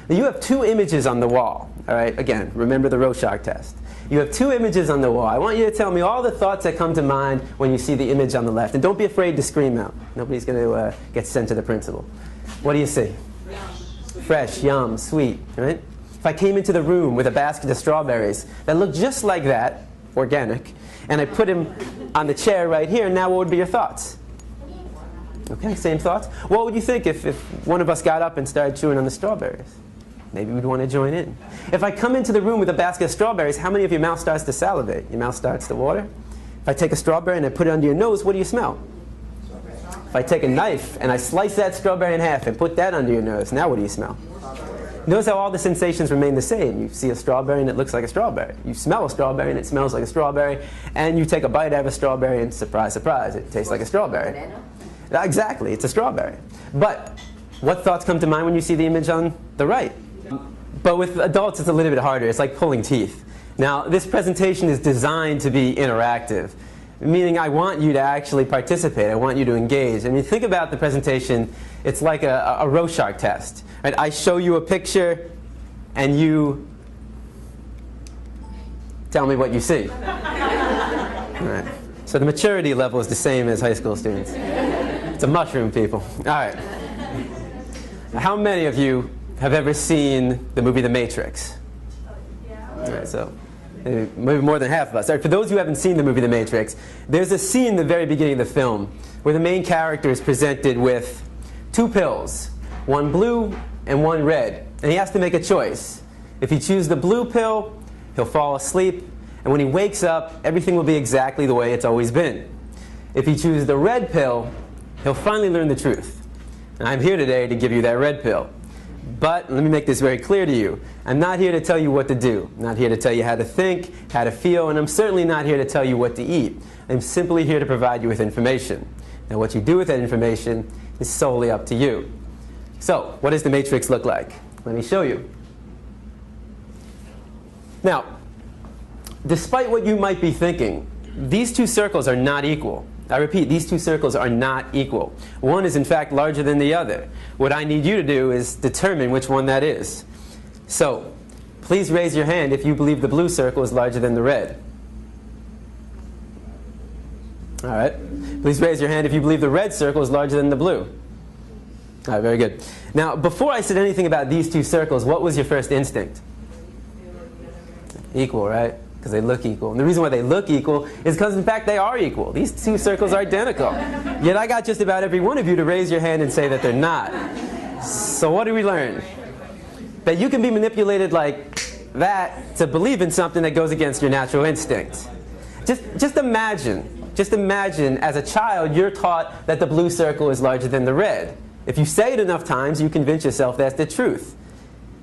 Now, you have 2 images on the wall. All right, again, remember the Rorschach test. You have 2 images on the wall. I want you to tell me all the thoughts that come to mind when you see the image on the left. And don't be afraid to scream out. Nobody's going to get sent to the principal. What do you see? Fresh, yum, sweet, right? If I came into the room with a basket of strawberries that looked just like that, organic, and I put him on the chair right here, now what would be your thoughts? Okay, same thoughts. What would you think if one of us got up and started chewing on the strawberries? Maybe we'd want to join in. If I come into the room with a basket of strawberries, how many of your mouth starts to salivate? Your mouth starts to water? If I take a strawberry and I put it under your nose, what do you smell? If I take a knife and I slice that strawberry in half and put that under your nose, now what do you smell? Notice how all the sensations remain the same. You see a strawberry and it looks like a strawberry. You smell a strawberry and it smells like a strawberry. And you take a bite out of a strawberry and surprise, surprise, it tastes like a strawberry. Banana? Exactly, it's a strawberry. But what thoughts come to mind when you see the image on the right? But with adults, it's a little bit harder. It's like pulling teeth. Now, this presentation is designed to be interactive, meaning I want you to actually participate. I want you to engage. I mean, think about the presentation. It's like a Rorschach test. Right? I show you a picture, and you tell me what you see. All right. So the maturity level is the same as high school students. It's a mushroom, people. All right. Now, how many of you have ever seen the movie The Matrix? All right, so maybe more than half of us. All right, for those who haven't seen the movie The Matrix, there's a scene in the very beginning of the film where the main character is presented with 2 pills, one blue and one red, and he has to make a choice. If he chooses the blue pill, he'll fall asleep, and when he wakes up, everything will be exactly the way it's always been. If he chooses the red pill, he'll finally learn the truth. And I'm here today to give you that red pill. But let me make this very clear to you. I'm not here to tell you what to do. I'm not here to tell you how to think, how to feel, and I'm certainly not here to tell you what to eat. I'm simply here to provide you with information. Now, what you do with that information is solely up to you. So, what does the matrix look like? Let me show you. Now, despite what you might be thinking, these two circles are not equal. I repeat, these two circles are not equal. One is in fact larger than the other. What I need you to do is determine which one that is. So, please raise your hand if you believe the blue circle is larger than the red. All right. Please raise your hand if you believe the red circle is larger than the blue. All right, very good. Now, before I said anything about these two circles, what was your first instinct? Equal, right? Because they look equal. And the reason why they look equal is because, in fact, they are equal. These two circles are identical. Yet I got just about every one of you to raise your hand and say that they're not. So what do we learn? That you can be manipulated like that to believe in something that goes against your natural instinct. Just imagine as a child you're taught that the blue circle is larger than the red. If you say it enough times, you convince yourself that's the truth.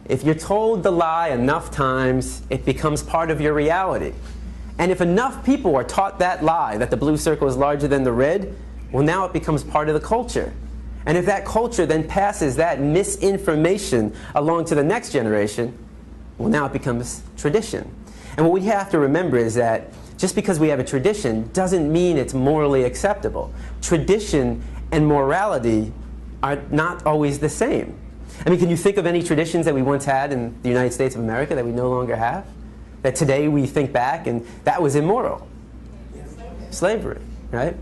If you're told the lie enough times, it becomes part of your reality. And if enough people are taught that lie, that the blue circle is larger than the red, well, now it becomes part of the culture. And if that culture then passes that misinformation along to the next generation, well, now it becomes tradition. And what we have to remember is that just because we have a tradition doesn't mean it's morally acceptable. Tradition and morality are not always the same. I mean, can you think of any traditions that we once had in the United States of America that we no longer have? That today we think back and that was immoral? Slavery, right?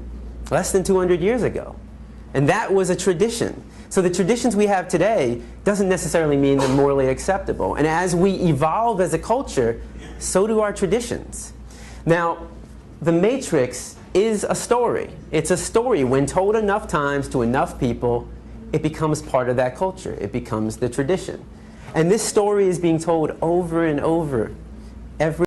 Less than 200 years ago. And that was a tradition. So the traditions we have today doesn't necessarily mean they're morally acceptable. And as we evolve as a culture, so do our traditions. Now, the Matrix is a story. It's a story. When told enough times to enough people, it becomes part of that culture. It becomes the tradition. And this story is being told over and over every